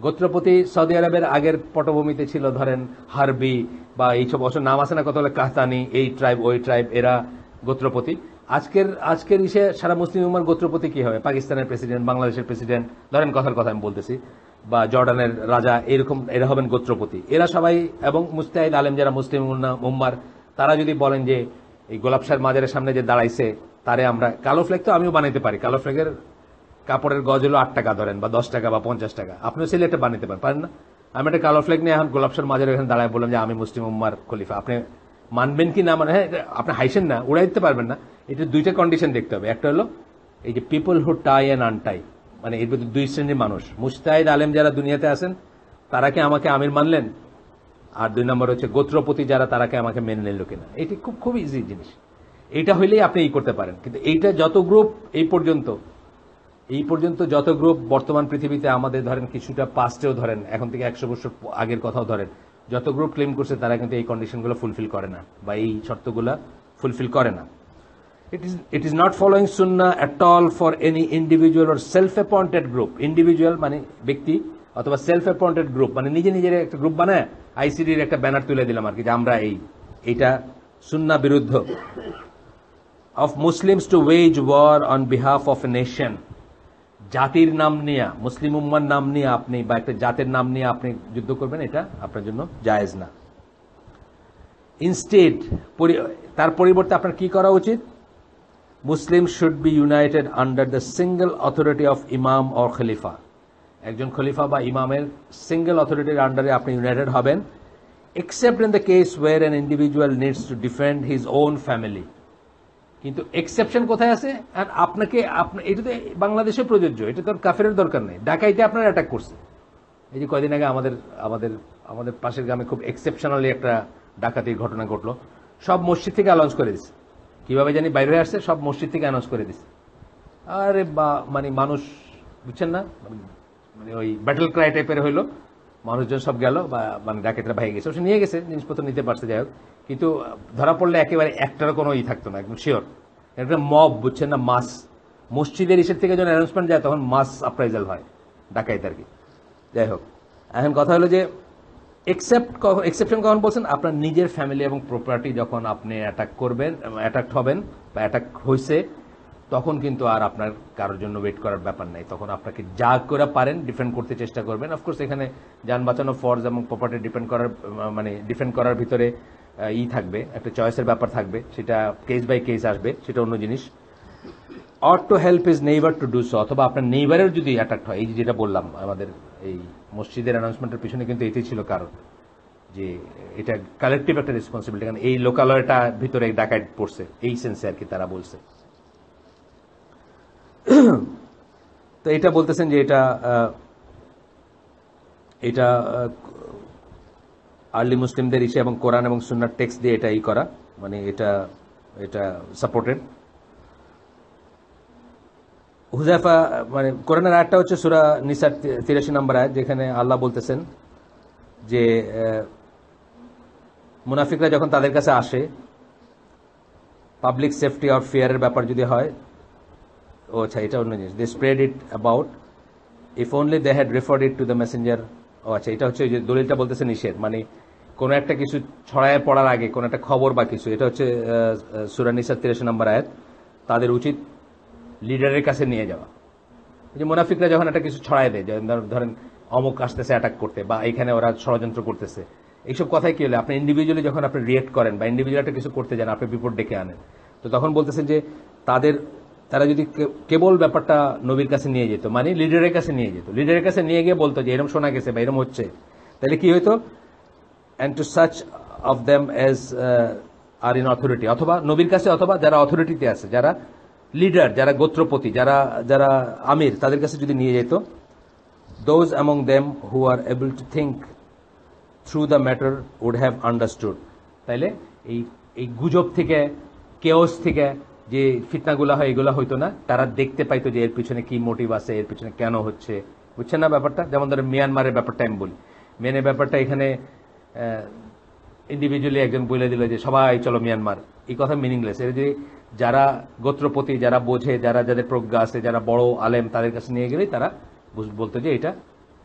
গোত্রপতি সৌদি আরবের আগের পটভূমিতে ছিল, ধরেন হারবি বা এইসব নাম আছে না কত, কাহতানি, এই ট্রাইব ওই ট্রাইব, এরা গোত্রপতি। আজকের ইসে সারা মুসলিম উম্মার গোত্রপতি কি হবে? পাকিস্তানের প্রেসিডেন্ট, বাংলাদেশের প্রেসিডেন্ট, ধরেন কথার কথা আমি বলতেছি, বা জর্ডানের রাজা, এরকম এরা হবেন গোত্রপতি। এরা সবাই, এবং মুস্তাহিদ আলেম যারা মুসলিম উম্মার, তারা যদি বলেন যে এই গোলাপ শাহ মাজারের সামনে যে দাঁড়াইছে, তারে আমরা কালো ফ্ল্যাগ তো আমিও বানাইতে পারি। কালো ফ্ল্যাগের কাপড়ের গজ হলো 8 টাকা ধরেন, বা 10 টাকা বা 50 টাকা। আপনিও চাইলে একটা বানাইতে পারেন না? আমি একটা কালো ফ্ল্যাগ নিয়ে এখন গোলাপ শাহ মাজারের এখানে দাঁড়ায় বললাম যে আমি মুসলিম উম্মার খলিফা, আপনি মানবেন কি না মানে, হ্যাঁ আপনি হাইসেন না, উড়াই দিতে পারবেন না, এটা দুইটা কন্ডিশন দেখতে হবে। একটা হলো এই যে পিপল হু টাই অ্যান্ড আনটাই, মানে এর ভিতরে দুই শ্রেণীর মানুষ, মুস্তাহিদ আলেম যারা দুনিয়াতে আছেন তারা কি আমাকে আমির মানলেন, আর দুই নম্বর হচ্ছে গোত্রপতি যারা তারাকে আমাকে মেনে নিল কিনা। এটি খুব খুব ইজি জিনিস, এইটা হইলেই আপনি এই করতে পারেন। কিন্তু এইটা যত গ্রুপ এই পর্যন্ত যত গ্রুপ বর্তমান পৃথিবীতে আমাদের ধরেন কিছুটা পাস্টেও ধরেন, এখন থেকে 100 বছর আগের কথাও ধরেন, যত গ্রুপ ক্লেম করছে তারা কিন্তু এই কন্ডিশনগুলো ফুলফিল করে না বা এই শর্তগুলো ফুলফিল করে না। It is not following sunnah at all for any individual or self-appointed group. Individual মানে ব্যক্তি অথবা সেলফ অ্যাপয়েন্টেড গ্রুপ মানে নিজে নিজের একটা গ্রুপ বানায় আইসিডির একটা ব্যানার তুলে দিলাম আর কি যে আমরা এইটা সুন্নাহ বিরুদ্ধ। Of Muslims to wage war on behalf of a nation, জাতির নাম নিয়ে, মুসলিম উম্মার নাম নিয়ে আপনি বা একটা জাতের নাম নিয়ে আপনি যুদ্ধ করবেন, এটা আপনার জন্য জায়েজ না। ইনস্টেড তার পরিবর্তে আপনার কি করা উচিত? Muslim should be united under the single authority of imam or খলিফা, একজন খলিফা বা ইমামের সিঙ্গল অথরিটির আন্ডারে আপনি ইউনাইটেড হবেন, except in the case war an individual needs to defend his own family. কিন্তু এক্সেপশন কোথায় আছে? আর আপনাকে এটা তো বাংলাদেশে প্রযোজ্য, এটা তো কাফেরের দরকার নেই। ঢাকাইতে আপনার অ্যাটাক করছে, এই যে কয়দিন আগে আমাদের আমাদের আমাদের পাশের গ্রামে খুব এক্সেপশনালি একটা ডাকাতির ঘটনা ঘটলো, সব মসজিদ থেকে অ্যানাউন্স করে দিচ্ছে, কিভাবে জানি বাইরে হয়ে আসছে, সব মসজিদ থেকে অ্যানাউন্স করে দিচ্ছে। আরে বা মানে মানুষ বুঝছেন না, মানে ওই ব্যাটল ক্রাই টাইপের হইলো, মানুষজন সব গেল বা মানে ডাকাতরা ভাই গেছে, সে নিয়ে গেছে জিনিসপত্র নিতে পারছে, যাই হোক, কিন্তু ধরা পড়লে একেবারে একটারও কোনো থাকতো না, একদম শিওর একটা মব, বুঝছেন না, মাস মসজিদের ইসের থেকে যখন অ্যানাউন্সমেন্ট যায় তখন মাস আপ্রাইজাল হয় ডাকাইত আর কি। যাই হোক, এখন কথা হলো যে এক্সেপশন কখন বলছেন? আপনার নিজের ফ্যামিলি এবং প্রপার্টি যখন আপনি অ্যাটাক করবেন, অ্যাটাক হবেন বা অ্যাটাক হয়েছে, তখন কিন্তু আর আপনার কারোর জন্য ওয়েট করার ব্যাপার নাই, তখন আপনাকে যা করে পারেন ডিফেন্ড করতে চেষ্টা করবেন। অফকোর্স এখানে যান বাঁচানো ফরজ এবং প্রপার্টি ডিফেন্ড করার ভিতরে থাকবে, একটা চয়েসের ব্যাপার থাকবে, সেটা কেস বাই কেস আসবে, সেটা অন্য জিনিস। Or to help is neighbour to do so, অথবা আপনার নেইবারের যদি অ্যাটাক হয়, এই যেটা বললাম আমাদের এই মসজিদের অ্যানাউন্সমেন্টের পিছনে কিন্তু এটাই ছিল কারণ, যে এটা কালেকটিভ একটা রেসপন্সিবিলিটি, কারণ এই লোকালয়টা ভিতরে ডাকাত পড়ছে, এই সেন্সে আর কি তারা বলছে। তো এটা বলতেছেন যে এটা আর্লি মুসলিমদের ইসে এবং কোরআন এবং সুন্নাহর টেক্সট দিয়ে এটা করা, মানে এটা সাপোর্টেড। হুযায়ফা মানে কোরআনের আয়াতটা হচ্ছে সূরা নিসার 83 নম্বর আয়াত, যেখানে আল্লাহ বলতেছেন যে মুনাফিকরা যখন তাদের কাছে আসে পাবলিক সেফটি অর ফিয়ারের ব্যাপার যদি হয়, ও আচ্ছা এটা অন্য জিনিস, they spread it about if only they had referred it to the messenger. ও আচ্ছা, এটা হচ্ছে যে দলিলটা বলতেছে নিষেধ, মানে কোনো একটা কিছু ছড়ায় পড়ার আগে কোনো একটা খবর বা কিছু, এটা হচ্ছে সূরা নিসার 83 নম্বর আয়াত, তাদের উচিত লিডারের কাছে নিয়ে যাওয়া। যে মুনাফিকরা যখন একটা কিছু ছড়ায় দেয়, ধরেন অমুক আসতেছে অ্যাটাক করতে বা এখানে ওরা ষড়যন্ত্র করতেছে, এইসব কথাই কি হলে আপনি ইন্ডিভিজুয়ালি যখন আপনি রিয়েক্ট করেন বা ইন্ডিভিজুয়াল একটা কিছু করতে যান, আপনি বিপদ ডেকে আনেন, তো তখন বলতেছেন যে তারা যদি কেবল ব্যাপারটা নবীর কাছে নিয়ে যেত, মানে লিডারের কাছে নিয়ে যেত, লিডারের কাছে নিয়ে গিয়ে বলতো যে এরকম শোনা গেছে বা এরকম হচ্ছে, তাহলে কি হইতো? And to such of them as are in authority, অথবা নবীর কাছে, অথবা যারা অথরিটিতে আছে, যারা লিডার, যারা গোত্রপতি, যারা আমির, তাদের কাছে যদি নিয়ে যেত, those among them who are able to think through the matter would have understood. তাইলে এই গুজব থেকে, কেওস থেকে যে ফিতনাগুলা হয়, এগুলা হইতো না, তারা দেখতে পাইতো যে এর পিছনে কি মোটিভ আছে, এর পিছনে কেন হচ্ছে, বুঝছেন না ব্যাপারটা? যেমন ধরেন মিয়ানমারের ব্যাপারটা আমি বলি, মেনের ব্যাপারটা এখানে ইন্ডিভিজুয়ালি একজন বলে দিল যে সবাই চলো মিয়ানমার, এই কথা মিনিংলেস। এর যে যারা গোত্রপতি, যারা বোঝে, যাদের প্রজ্ঞা আছে, যারা বড় আলেম, তাদের কাছে নিয়ে গেলেই তারা বলতো যে এটা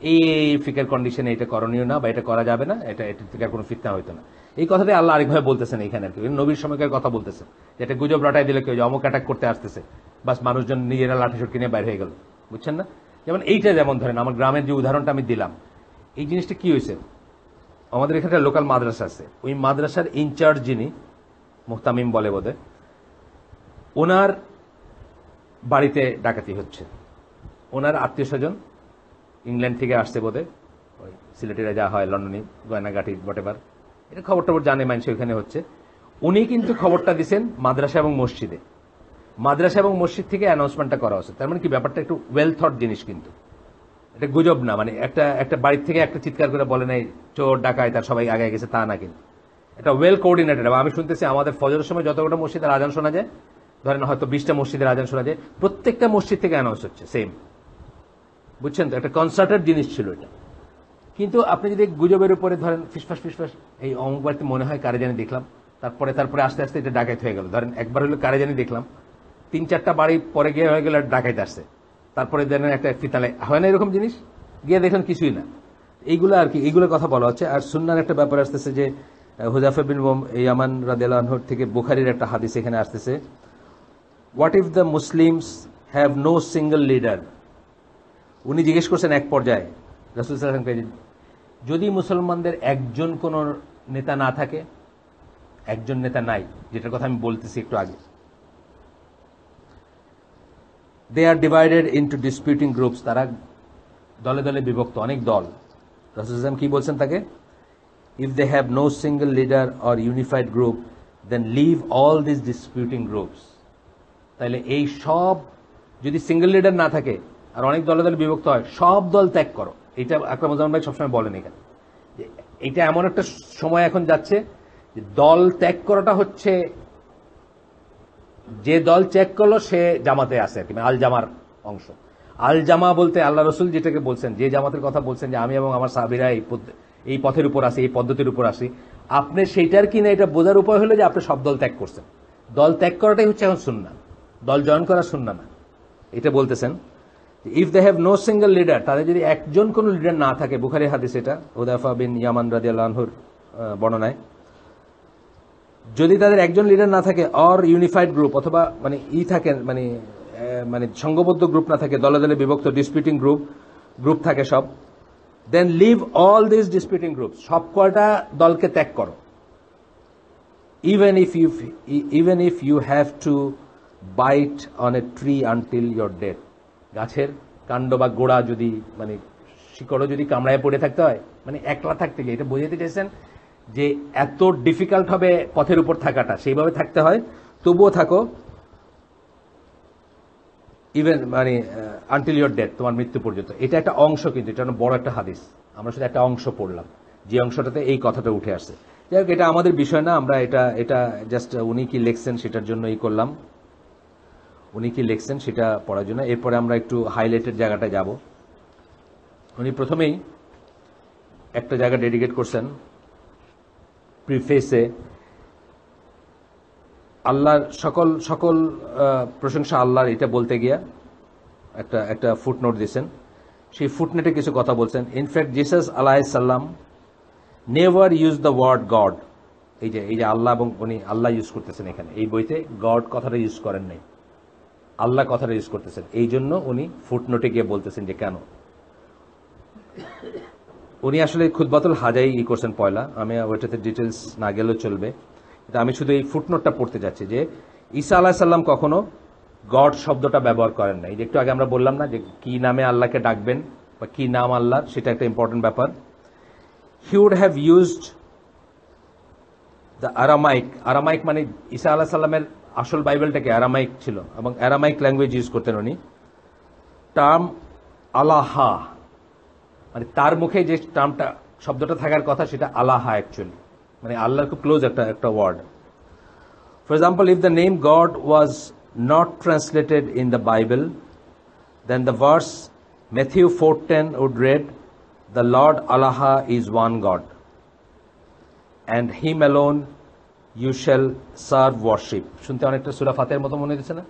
এই ফিকার কন্ডিশনে এটা করণীয় না বা এটা করা যাবে না, এটা থেকে কোনো ফিতনা হইতো না। এই কথাটাই আল্লাহ আরেকভাবে বলতেছেন এখানে আর কি, নবীর সময়কার কথা বলতেছেন, যেটা গুজব রটাই দিলে কেউ যে অমুক অ্যাটাক করতে আসতেছে, বাস মানুষজন নিজেরা লাঠি সুটকি নিয়ে বাইরে হয়ে গেল, বুঝছেন না? যেমন এইটা, যেমন ধরেন আমার গ্রামের যে উদাহরণটা আমি দিলাম, এই জিনিসটা কি হয়েছে, আমাদের এখানে লোকাল মাদ্রাসা আছে, ওই মাদ্রাসার ইনচার্জ যিনি, মুহতামিম বলে বোধে, ওনার বাড়িতে ডাকাতি হচ্ছে, ওনার আত্মীয় স্বজন ইংল্যান্ড থেকে আসছে বোধে, ওই সিলেটিরা যা হয় লন্ডনে গয়নাগাটি বটেবার, এটা খবর টবর জানে মানুষ, ওইখানে হচ্ছে, উনি কিন্তু খবরটা দিচ্ছেন মাদ্রাসা এবং মসজিদে, মাদ্রাসা এবং মসজিদ থেকে অ্যানাউন্সমেন্টটা করা হচ্ছে। তার মানে কি ব্যাপারটা একটু ওয়েল থট জিনিস, কিন্তু এটা গুজব না, মানে একটা বাড়ির থেকে একটা চিৎকার করে বলে নাই চোর ডাকায় তার সবাই আগে গেছে, তা না, কিন্তু এটা ওয়েল কোঅর্ডিনেটেড। আমি শুনতেছি আমাদের ফজরের সময় যতটা মসজিদের আজান শোনা যায়, ধরেন হয়তো 20টা মসজিদের আজান শোনা যায়, প্রত্যেকটা মসজিদ থেকে অ্যানাউন্স হচ্ছে সেম, বুঝছেন তো? একটা কনসার্টেড জিনিস ছিল এটা। কিন্তু আপনি যদি গুজবের উপরে ধরেন ফিসফাস এই অমুক বাড়িতে মনে হয় কারে জানি দেখলাম, তারপরে আস্তে আস্তে এটা ডাকাইত হয়ে গেল। ধরেন একবার হলো কারে জানি দেখলাম, 3-4টা বাড়ি পরে গিয়ে হয়ে গেল ডাকাইত আসছে, তারপরে দেখেন একটা ফিতালে হয় না এরকম জিনিস, গিয়ে দেখেন কিছুই না। এইগুলো আর কি, এইগুলোর কথা বলা হচ্ছে। আর সুন্নার একটা ব্যাপার আসতেছে যে হুযায়ফা বিন ইয়ামান রাদিয়াল্লাহু আনহু থেকে বুখারীর একটা হাদিস এখানে আসতেছে, what if the Muslims have no single leader. উনি জিজ্ঞেস করছেন এক পর্যায়ে রাসূল সাল্লাল্লাহু আলাইহি ওয়াসাল্লামকে, যদি মুসলমানদের একজন কোন নেতা না থাকে, একজন নেতা নাই, যেটার কথা আমি বলতেছি একটু আগে, দে আর ডিভাইডেড ইনটু ডিসপিউটিং গ্রুপস, তারা দলে দলে বিভক্ত, অনেক দল। রাসূল সাল্লাল্লাহু আলাইহি ওয়াসাল্লাম কি বলছেন তাকে? If they have no single leader or unified group then leave all this disputing groups. তাহলে এই সব, যদি সিঙ্গেল লিডার না থাকে আর অনেক দলে দলে বিভক্ত হয়, সব দল ত্যাগ করো। এটা আকরামুজ্জামান ভাই সবসময় বলেন এখানে, এটা এমন একটা সময় এখন যাচ্ছে যে দল ত্যাগ করাটা হচ্ছে, যে দল ত্যাগ করলো সে জামাতে আছে আর কি, আল জামার অংশ। আল জামা বলতে আল্লাহ রসুল যেটাকে বলছেন, যে জামাতের কথা বলছেন যে আমি এবং আমার সাহাবীরা এই পথের উপর আসি, এই পদ্ধতির উপর আসি, আপনি সেইটার কিনা এটা বোঝার উপায় হলো যে আপনি সব দল ত্যাগ করছেন। দল ত্যাগ করাটাই হচ্ছে এখন সুন্নাহ, দল জয়েন করা সুন্নাহ না। এটা বলতেছেন if they have no single leader, তাদের যদি একজন কোন লিডার না থাকে, বুখারী হাদিস এটা, হুযায়ফা বিন ইয়ামান রাদিয়াল্লাহু আনহুর বর্ণনায়, যদি তাদের একজন লিডার না থাকে, অর ইউনিফাইড গ্রুপ, অথবা মানে থাকেন মানে সংঘবদ্ধ গ্রুপ না থাকে, দলে দলে বিভক্ত ডিসপিউটিং গ্রুপ থাকে সব, then leave all this disputing group, সব কয়টা দলকে ত্যাগ করো। Even if you have to bite on a tree until your death, গাছের কাণ্ড বা গোড়া যদি মানে শিকড়ও যদি কামড়ায় পড়ে থাকতে হয়, মানে একলা থাকতে গিয়ে, এটা বোঝাতে চাইছেন যে এত ডিফিকাল্ট হবে পথের উপর থাকাটা, সেইভাবে থাকতে হয়, তবুও থাকো, ইভেন মানে আনটিল ইয়োর ডেথ, তোমার মৃত্যু পর্যন্ত। এটা একটা অংশ, কিন্তু এটা বড় একটা হাদিস, আমরা শুধু একটা অংশ পড়লাম, যে অংশটাতে এই কথাটা উঠে আসছে। যাই হোক, এটা আমাদের বিষয় না, আমরা এটা জাস্ট উনি কি লিখছেন সেটার জন্য করলাম, উনি কি লিখছেন সেটা পড়ার জন্য। এরপরে আমরা একটু হাইলাইটেড জায়গাটা যাব। উনি প্রথমেই একটা জায়গা ডেডিকেট করছেন প্রিফেসে, আল্লাহর সকল প্রশংসা আল্লাহর, এটা বলতে গিয়া একটা ফুটনোট দিয়েছেন। সেই ফুটনোটে কিছু কথা বলছেন। ইনফ্যাক্ট জিসাস আলাইহিস সালাম never use the word God. এই যে আল্লাহ, এবং উনি আল্লাহ ইউজ করতেছেন এখানে, এই বইতে গড কথাটা ইউজ করেন নাই, আল্লাহ কথাটা ইউজ করতেছেন। এই জন্য উনি ফুটনোটে গিয়ে বলতেছেন যে কেন। উনি আসলে খুতবাতুল হাজাই করছেন পয়লা, আমি ওইটাতে ডিটেলস না গেলেও চলবে, কিন্তু আমি শুধু এই ফুটনোটটা পড়তে যাচ্ছি যে ঈসা আলাইহিস সালাম কখনো গড শব্দটা ব্যবহার করেন না। এই যে একটু আগে আমরা বললাম না যে কি নামে আল্লাহকে ডাকবেন বা কি নাম আল্লাহর, সেটা একটা ইম্পর্টেন্ট ব্যাপার। He would have used the Aramaic মানে ঈসা আলাইহিস সালামের আসল বাইবেলটাকে আরামাইক ছিল, এবং আরামাইক ল্যাঙ্গুয়েজ ইউজ করতেন উনি। টার্ম আলাহা, মানে তার মুখে যে টার্মটা শব্দটা থাকার কথা সেটা আলাহা অ্যাকচুয়ালি, মানে আল্লাহর খুব ক্লোজ একটা word. For example, if the name God was not translated in the Bible, then the verse Matthew 4:10 would read, "The Lord Allah is one God, and Him alone you shall serve worship." শুনতে অনেকটা সূরা ফাতিহার মতো মনে হচ্ছে না?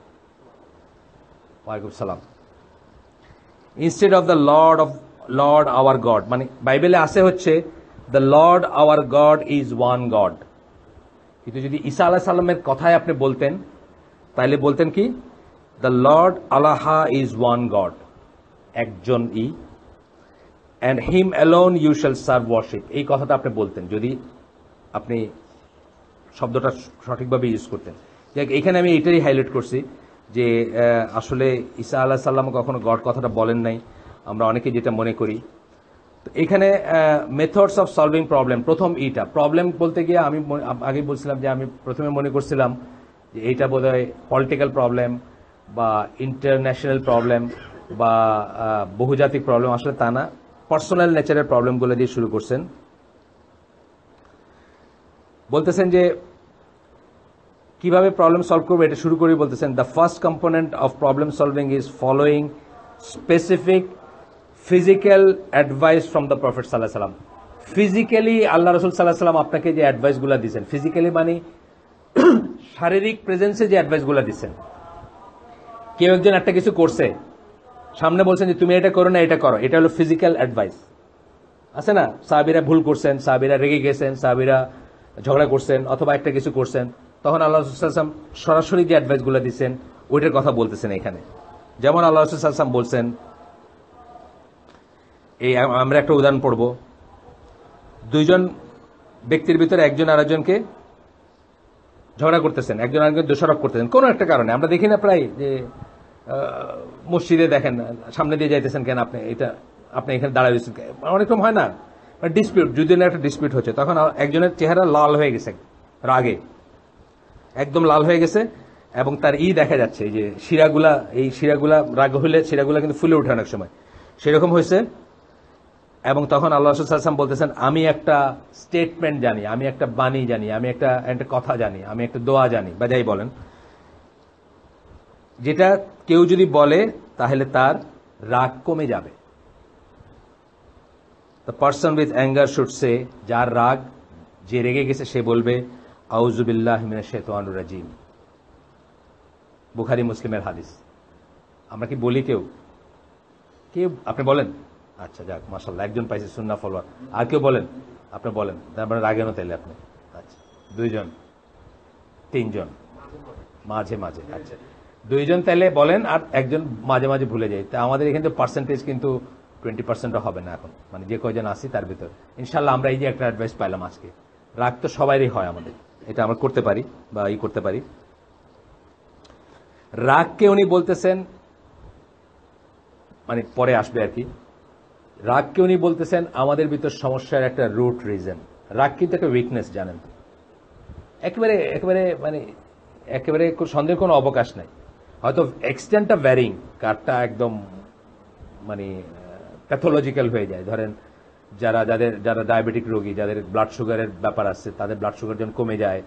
ওয়ালাইকুম সালাম। Instead of the Lord our God, মানে বাইবেলে আছে হচ্ছে the Lord our God is one God, কিন্তু যদি ঈসা আলাইহিস সালামের কথায় আপনি বলতেন, তাইলে বলতেন কি the Lord Allah is one God, একজন ই, and him alone you shall serve worship, এই কথাটা আপনি বলতেন যদি আপনি শব্দটা সঠিকভাবে ইউজ করতেন। এখানে আমি এটাই হাইলাইট করছি যে আসলে ঈসা আলাইহিস সালাম কখনো গড কথাটা বলেন নাই, আমরা অনেকে যেটা মনে করি। তো এখানে মেথডস অফ সলভিং প্রবলেম, প্রথম ইটা প্রবলেম বলতে গিয়ে আমি আগে বলছিলাম যে আমি প্রথমে মনে করছিলাম যে এইটা বোধহয় পলিটিক্যাল প্রবলেম বা ইন্টারন্যাশনাল প্রবলেম বা বহুজাতিক প্রবলেম, আসলে তা না, পার্সোনাল নেচারের প্রবলেমগুলো দিয়ে শুরু করছেন। বলতেছেন যে কিভাবে প্রবলেম সলভ করবে এটা শুরু করে বলতেছেন, the first component of problem solving is following specific physical advice from the prophet সাল্লাল্লাহু আলাইহি ওয়াসাল্লাম। ফিজিক্যালি আল্লাহ রাসূল সাল্লাল্লাহু আলাইহি ওয়াসাল্লাম আপনাকে যে অ্যাডভাইসগুলো দিচ্ছেন, ফিজিক্যালি মানে শারীরিক প্রেজেন্সে যে অ্যাডভাইসগুলো দিচ্ছেন। কেউ একজন একটা কিছু করছে, সামনে বলছেন যে তুমি এটা করো না, এটা করো, এটা হলো ফিজিক্যাল অ্যাডভাইস। আছে না, সাহাবীরা ভুল করছেন, সাহাবীরা রেগে গেছেন, সাহাবীরা ঝগড়া করছেন অথবা একটা কিছু করছেন, তখন আল্লাহ রাসূল সাল্লাল্লাহু আলাইহি ওয়াসাল্লাম সরাসরি যে অ্যাডভাইসগুলো দিচ্ছেন ওইটার কথা বলতেছেন এখানে। যেমন আল্লাহ রাসূল সাল্লাল্লাহু আলাইহি ওয়াসাল্লাম বলছেন, এই আমরা একটা উদাহরণ পড়ব, দুইজন ব্যক্তির ভিতরে একজন আরেকজনকে ঝগড়া করতেছেন, একজন আরেকজন দোষারোপ করতেছেন কোনো একটা কারণে। আমরা দেখি না প্রায় যে মসজিদে দেখেন সামনে দিয়ে যাইতেছেন কেন আপনি, এটা আপনি এখানে দাঁড়ায় রয়েছেন, অনেক রকম হয় না ডিসপিউট, যদি না একটা ডিসপিউট হচ্ছে, তখন একজনের চেহারা লাল হয়ে গেছে রাগে, একদম লাল হয়ে গেছে এবং তার দেখা যাচ্ছে যে শিরাগুলা, এই শিরাগুলা রাগ হলে শিরাগুলা কিন্তু ফুলে ওঠে অনেক সময়, সেরকম হয়েছে। এবং তখন আল্লাহ রাসূল সাল্লাল্লাহু আলাইহি ওয়াসাল্লাম বলতেছেন, আমি একটা স্টেটমেন্ট জানি, আমি একটা বাণী জানি, আমি একটা কথা জানি, আমি একটা দোয়া জানি, বা যাই বলেন, যেটা কেউ যদি বলে তাহলে তার রাগ কমে যাবে। The person with anger should say, যার রাগ, যে রেগে গেছে সে বলবে আউযু বিল্লাহি মিনাশ শাইতানির রাজিম। বুখারী মুসলিমের হাদিস। আমরা কি বলি কেউ? আপনি বলেন? আচ্ছা যাক, মাশাআল্লাহ, একজন পাইছে সুন্নাহ ফলোয়ার। আর কেউ বলেন? আপনি বলেন, তারপরে রাগেন তাইলে আপনি। আচ্ছা, দুইজন, তিনজন, মাঝে মাঝে, আচ্ছা দুইজন তাইলে বলেন, আর একজন মাঝে মাঝে ভুলে যায়। তা আমাদের এখানে পার্সেন্টেজ কিন্তু 20%ও হবে না এখন, মানে যে কয়জন আসি তার ভিতর। ইনশাল্লাহ আমরা এই যে একটা অ্যাডভাইস পাইলাম আজকে, রাগ তো সবারই হয় আমাদের, এটা আমরা করতে পারি বা করতে পারি। রাগকে উনি বলতেছেন, মানে পরে আসবে আর কি, রাগকে উনি বলতেছেন আমাদের ভিতর সমস্যার একটা রুট রিজন। রাগ কিন্তু একটা উইকনেস, জানেন, একেবারে একেবারে মানে একেবারে সন্দেহের কোনো অবকাশ নাই। হয়তো এক্সটেন্টটা ভ্যারিং, কারটা একদম মানে প্যাথোলজিক্যাল হয়ে যায়। ধরেন যারা ডায়াবেটিক রোগী, যাদের ব্লাড সুগারের ব্যাপার আছে, তাদের ব্লাড সুগার যখন কমে যায়,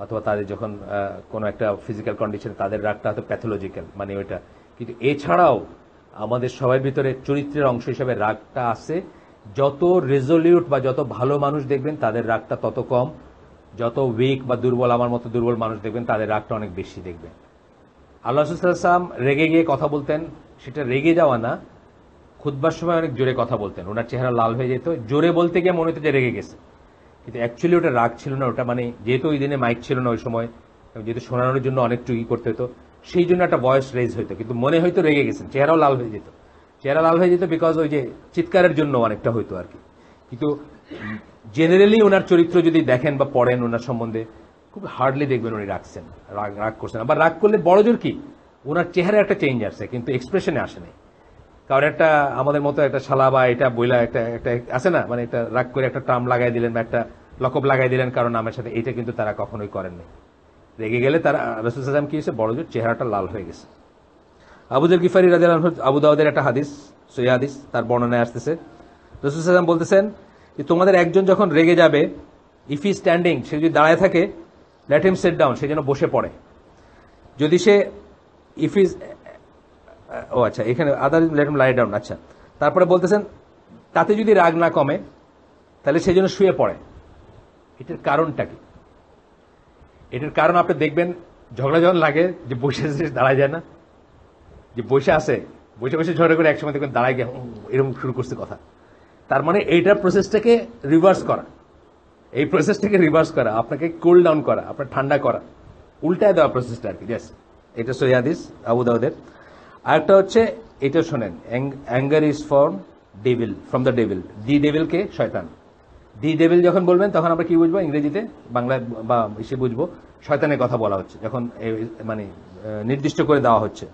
অথবা তাদের যখন কোনো একটা ফিজিক্যাল কন্ডিশন, তাদের রাগটা হয়তো প্যাথোলজিক্যাল, মানে ওইটা। কিন্তু এছাড়াও আমাদের সবার ভিতরে চরিত্রের অংশ হিসেবে রাগটা আছে। যত রেজলিউট বা যত ভালো মানুষ দেখবেন তাদের রাগটা তত কম, যত উইক বা দুর্বল, আমার মতো দুর্বল মানুষ দেখবেন তাদের রাগটা অনেক বেশি দেখবেন। আল্লাহ রাসূল সাল্লাল্লাহু আলাইহি ওয়াসাল্লাম রেগে গিয়ে কথা বলতেন, সেটা রেগে যাওয়া না, খুতবার সময় অনেক জোরে কথা বলতেন, ওনার চেহারা লাল হয়ে যেত, জোরে বলতে গিয়ে মনে হতো যে রেগে গেছে, কিন্তু অ্যাকচুয়ালি ওটা রাগ ছিল না, ওটা মানে যেহেতু ওই দিনে মাইক ছিল না ওই সময়, যেহেতু শোনানোর জন্য অনেক টুকি করতে হতো, সেই জন্য একটা ভয়েস রেজ হইতো, কিন্তু মনে হয়তো রেগে গেছেন, চেহারাও লাল হয়ে যেত, চেহারা লাল হয়ে যেত বিকজ ওই যে চিৎকারের জন্য অনেকটা হইতো আর কি। কিন্তু জেনারেলি ওনার চরিত্র যদি দেখেন বা পড়েন ওনার সম্বন্ধে, খুব হার্ডলি দেখবেন উনি রাখছেন, রাগ করছেন। আবার রাগ করলে বড় জোর কি, ওনার চেহারা একটা চেঞ্জ আসছে, কিন্তু এক্সপ্রেশনে আসে নাই। কারণ একটা আমাদের মতো একটা শালা বা এটা বইলা একটা আছে না, মানে একটা রাগ করে একটা টার্ম লাগাই দিলেন বা একটা লকব লাগাই দিলেন কারণ নামের সাথে, এটা কিন্তু তারা কখনোই করেননি। রেগে গেলে তারা, রাসূল সাল্লাল্লাহু আলাইহি ওয়াসাল্লাম কি হয়েছে, বড় জোর চেহারাটা লাল হয়ে গেছে। আবু যর গিফারি রাদিয়াল্লাহু আনহু, আবু দাউদের একটা হাদিস, সহিহ হাদিস, তার বর্ণনায় আসতেছে, রাসূল সাল্লাল্লাহু আলাইহি ওয়াসাল্লাম বলতেছেন যে তোমাদের একজন যখন রেগে যাবে, ইফ ই স্ট্যান্ডিং, সে যদি দাঁড়ায় থাকে, লেট হিম সিট ডাউন, সে যেন বসে পড়ে। যদি সে ইফ ইজ, ও আচ্ছা, এখানে আদার লেট হিম লাই ডাউন, আচ্ছা। তারপরে বলতেছেন তাতে যদি রাগ না কমে তাহলে সে যেন শুয়ে পড়ে। এটার কারণটা কি? এটার কারণ আপনি দেখবেন ঝগড়া যখন লাগে যে বসে দাঁড়ায় যায় না, যে বসে আছে, বসে বসে ঝগড়া করে একসময় দেখবেন দাঁড়ায় গিয়ে এরকম শুরু করছে কথা। তার মানে এইটার প্রসেসটাকে রিভার্স করা, এই প্রসেসটাকে রিভার্স করা, আপনাকে কুল ডাউন করা, আপনার ঠান্ডা করা, উল্টায় দেওয়া প্রসেসটা আর কি। জাস্ট এটা সহিহ হাদিস আবু দাউদের। আরেকটা হচ্ছে এটা শোনেন, anger is from devil, from the devil. The devil কে? শয়তান। দি ডেভিল যখন বলবেন তখন আমরা কি বুঝবো ইংরেজিতে, বাংলায় বা এসে বুঝবো শয়তানের কথা বলা হচ্ছে, যখন মানে নির্দিষ্ট করে দেওয়া হচ্ছে।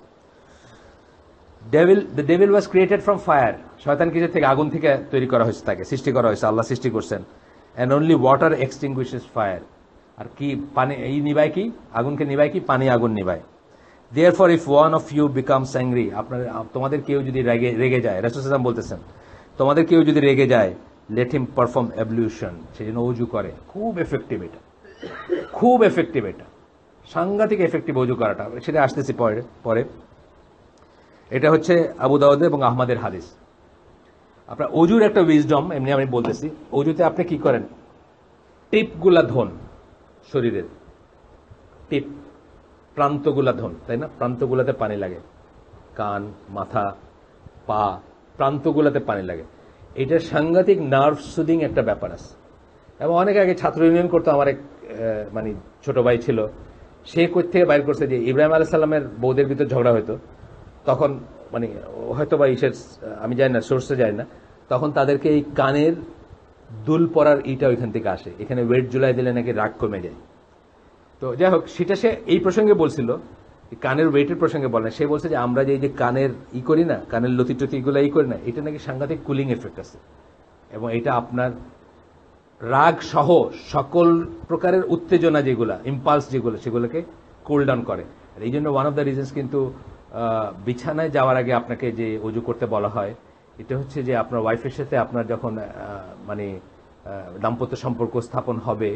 Devil, the devil was created from fire. শয়তান কিসের থেকে? আগুন থেকে তৈরি করা হয়েছে, তাকে সৃষ্টি করা হয়েছে, আল্লাহ সৃষ্টি করছেন। And only water extinguishes fire. আর কি পানি এই নিবায় কি? আগুনকে নিবায় কি? পানি আগুন নিবায়। Therefore if one of you becomes angry, তোমাদের কেউ যদি রেগে যায়, রাসূল সাল্লাল্লাহু আলাইহি ওয়াসাল্লাম বলতেছেন তোমাদের কেউ যদি রেগে যায়, let him perform ablution, সে যেন ওযু করে। খুব এফেক্টিভ এটা, খুব এফেক্টিভ এটা, সাংঘাতিক এফেক্টিভ ওযু করাটা। সেটা আসতেছি পরে। এটা হচ্ছে আবু দাউদ এবং আহমদের হাদিস। আপনার ওযুর একটা উইজডম এমনি আমি বলতেছি। ওযুতে আপনি কি করেন? টিপগুলা ধোন, শরীরের টিপ, প্রান্তগুলা ধোন, তাই না? প্রান্তগুলাতে পানি লাগে, কান, মাথা, পা, প্রান্তগুলাতে পানি লাগে। এটা সাংঘাতিক নার্ভ সুদিং একটা ব্যাপার আছে। এবং অনেক আগে ছাত্র ইউনিয়ন করতো, আমার এক মানে ছোট ভাই ছিল, সে কোথ থেকে বাইর করছে যে ইব্রাহিম আলাইহিস সালামের বউদের ভিতর ঝগড়া হতো, তখন মানে হয়তো বা ইসের আমি জানি না, সোর্সে যাই না, তখন তাদেরকে এই কানের দুল পরার ইটা ওইখান থেকে আসে, এখানে ওয়েট জুলাই দিলে নাকি রাগ কমে যায়। তো যাই হোক, সেটা সে এই প্রসঙ্গে বলছিল, কানের ওয়েটের প্রসঙ্গে বলে। সে বলছে যে আমরা যে কানের করি না, কানের লতি টতি এগুলো করি না, এটা নাকি সাংঘাতিক কুলিং এফেক্ট আছে, এবং এটা আপনার রাগ সহ সকল প্রকারের উত্তেজনা যেগুলা, ইম্পালস যেগুলো, সেগুলোকে কুল ডাউন করে। আর এই জন্য ওয়ান অফ দ্য রিজনস কিন্তু বিছানায় যাওয়ার আগে আপনাকে যে ওযু করতে বলা হয়, এটা হচ্ছে যে আপনার ওয়াইফের সাথে আপনার যখন মানে দাম্পত্য সম্পর্ক স্থাপন হবে,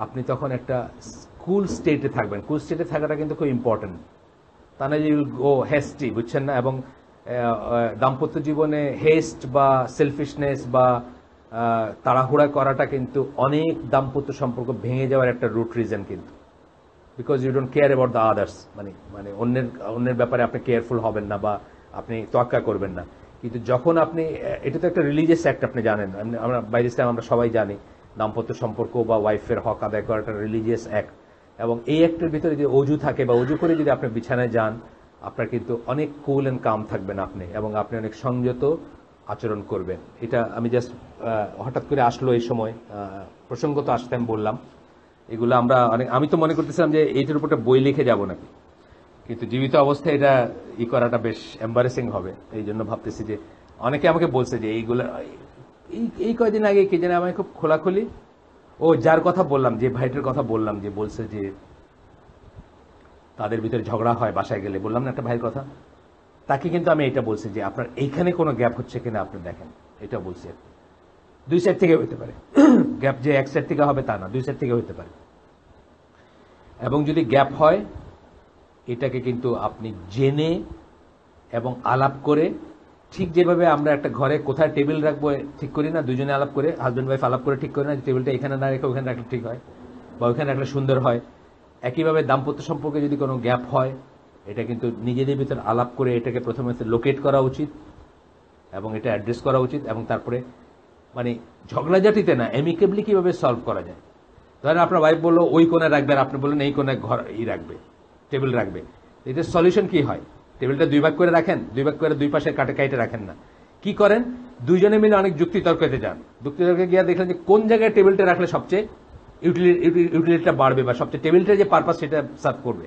আপনি তখন একটা কুল স্টেটে থাকবেন। কুল স্টেটে থাকাটা কিন্তু খুব ইম্পর্টেন্ট। তা না যে ও হেস্টি, বুঝছেন না? এবং দাম্পত্য জীবনে হেস্ট বা সেলফিশনেস বা তাড়াহুড়া করাটা কিন্তু অনেক দাম্পত্য সম্পর্ক ভেঙে যাওয়ার একটা রুট রিজন কিন্তু। Because you don't care about the others, মানে অন্যের ব্যাপারে আপনি কেয়ারফুল হবেন না বা আপনি তোয়াক্কা করবেন না। কিন্তু যখন আপনি, এটা তো একটা রিলিজিয়াস অ্যাক্ট, আপনি জানেন, আমরা বাইরে টাইম আমরা সবাই জানি দাম্পত্য সম্পর্ক বা ওয়াইফের হক আদায় করাটা রিলিজিয়াস অ্যাক্ট। এবং এই অ্যাক্টের ভিতরে যদি অজু থাকে বা অজু করে যদি আপনি বিছানায় যান, আপনার কিন্তু অনেক কুল অ্যান্ড কাম থাকবেন আপনি, এবং আপনি অনেক সংযত আচরণ করবেন। এটা আমি জাস্ট হঠাৎ করে আসলো এই সময়, প্রসঙ্গত আসতে আমি বললাম। এগুলো আমরা আমি তো মনে করতেছিলাম যে এইটার উপর বই লিখে যাব নাকি, কিন্তু জীবিত অবস্থায় এটা করাটা বেশ এম্বারেসিং হবে। এই জন্য ভাবতেছি যে অনেকে আমাকে বলছে যে এইগুলো এই কয়দিন আগে কে জানে আমাকে খুব খোলাখুলি, ও যার কথা বললাম, যে ভাইটার কথা বললাম, যে বলছে যে তাদের ভিতরে ঝগড়া হয় বাসায় গেলে, বললাম না একটা ভাইয়ের কথা, তাকে কিন্তু আমি এটা বলছি যে আপনার এইখানে কোনো গ্যাপ হচ্ছে কিনা আপনি দেখেন। এটা বলছি, দুই সাইড থেকে হইতে পারে গ্যাপ, যে এক সাইড থেকে হবে তা না, দুই সাইড থেকে হইতে পারে। এবং যদি গ্যাপ হয়, এটাকে কিন্তু আপনি জেনে এবং আলাপ করে, ঠিক যেভাবে আমরা একটা ঘরে কোথায় টেবিল রাখবো ঠিক করি না, দুজনে আলাপ করে, হাজব্যান্ড ওয়াইফ আলাপ করে ঠিক করি না, টেবিলটা এখানে না রেখে ওখানে রাখলে ঠিক হয় বা ওখানে রাখলে সুন্দর হয়। একইভাবে দাম্পত্য সম্পর্কে যদি কোনো গ্যাপ হয়, এটা কিন্তু নিজেদের ভিতর আলাপ করে এটাকে প্রথমে লোকেট করা উচিত এবং এটা অ্যাড্রেস করা উচিত, এবং তারপরে মানে ঝগড়াঝাটিতে না, অ্যামিকেবলি কিভাবে সলভ করা যায়। ধরেন আপনার ওয়াইফ বললো ওই কোণে রাখবে, আর আপনি বললেন এই কোণে ঘর রাখবে, টেবিল রাখবে। এটার সলিউশন কি হয়? টেবিলটা দুই ভাগ করে রাখেন, দুই ভাগ করে দুই পাশে কাটে রাখেন না, কি করেন? দুইজনে মিলে অনেক যুক্তিতর্কতে যান, যুক্তিতর্কে গিয়ে দেখলেন যে কোন জায়গায় টেবিলটা রাখলে সবচেয়ে ইউটিলিটিটা বাড়বে বা সবচেয়ে টেবিলটার যে পারপাস সেটা সার্ভ করবে।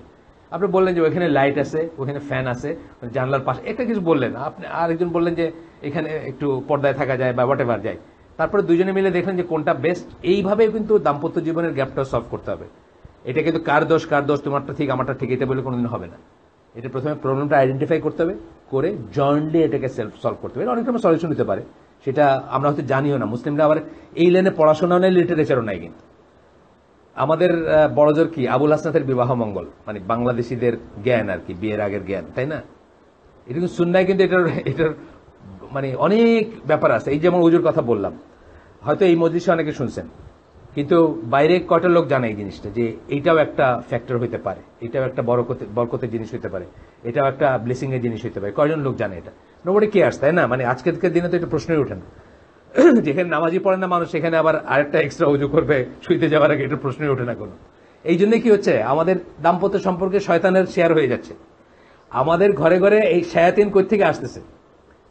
আপনি বললেন যে ওইখানে লাইট আছে, ওখানে ফ্যান আছে, জানলার পাশে একটা কিছু বললেন, আপনি আরেকজন বললেন যে এখানে একটু পর্দায় থাকা যায় বা হোয়াটএভার যায়। তারপরে দুজনে মিলে দেখলেন যে কোনটা বেস্ট। এইভাবে কিন্তু দাম্পত্য জীবনের গ্যাপটাও সলভ করতে হবে। এটা কিন্তু কার দোষ তোমারটা ঠিক আমারটা ঠিক এটা বলে কোনোদিন হবে না। এটা প্রথমে প্রবলেমটা আইডেন্টিফাই করতে হবে, করে জয়েন্টলি এটাকে সলভ করতে হবে। অনেক রকম সলিউশন দিতে পারে, সেটা আমরা হয়তো জানিও না। মুসলিমরা আবার এই লাইনে পড়াশোনাও নেই, লিটারেচারও নাই। কিন্তু আমাদের বড়জোর কি আবুল হাসনাতের বিবাহ মঙ্গল, মানে বাংলাদেশিদের জ্ঞান আর কি, বিয়ের আগের জ্ঞান, তাই না? এটা কিন্তু সুন্নায় কিন্তু এটার মানে অনেক ব্যাপার আছে। এই যেমন ওজুর কথা বললাম, হয়তো এই মজলিসে অনেকে শুনছেন, কিন্তু বাইরে কয়টা লোক জানে এই জিনিসটা, যে এইটাও একটা ফ্যাক্টর হইতে পারে, এটাও একটা বরকতের জিনিস হইতে পারে, এটাও একটা ব্লেসিং এর জিনিস হইতে পারে। কয়জন লোক জানে এটা? নোবডি কেয়ারস, তাই না? মানে আজকের দিনে তো এটা প্রশ্নই ওঠে না। যেখানে নামাজি পড়ে না মানুষ, সেখানে আবার আরেকটা এক্সট্রা ওযু করবে শুইতে যাওয়ার আগে, এটা প্রশ্নই ওঠে না কোনো। এই জন্য কি হচ্ছে, আমাদের দাম্পত্য সম্পর্কে শয়তানের শেয়ার হয়ে যাচ্ছে। আমাদের ঘরে ঘরে এই শায়াতিন কই থেকে আসতেছে?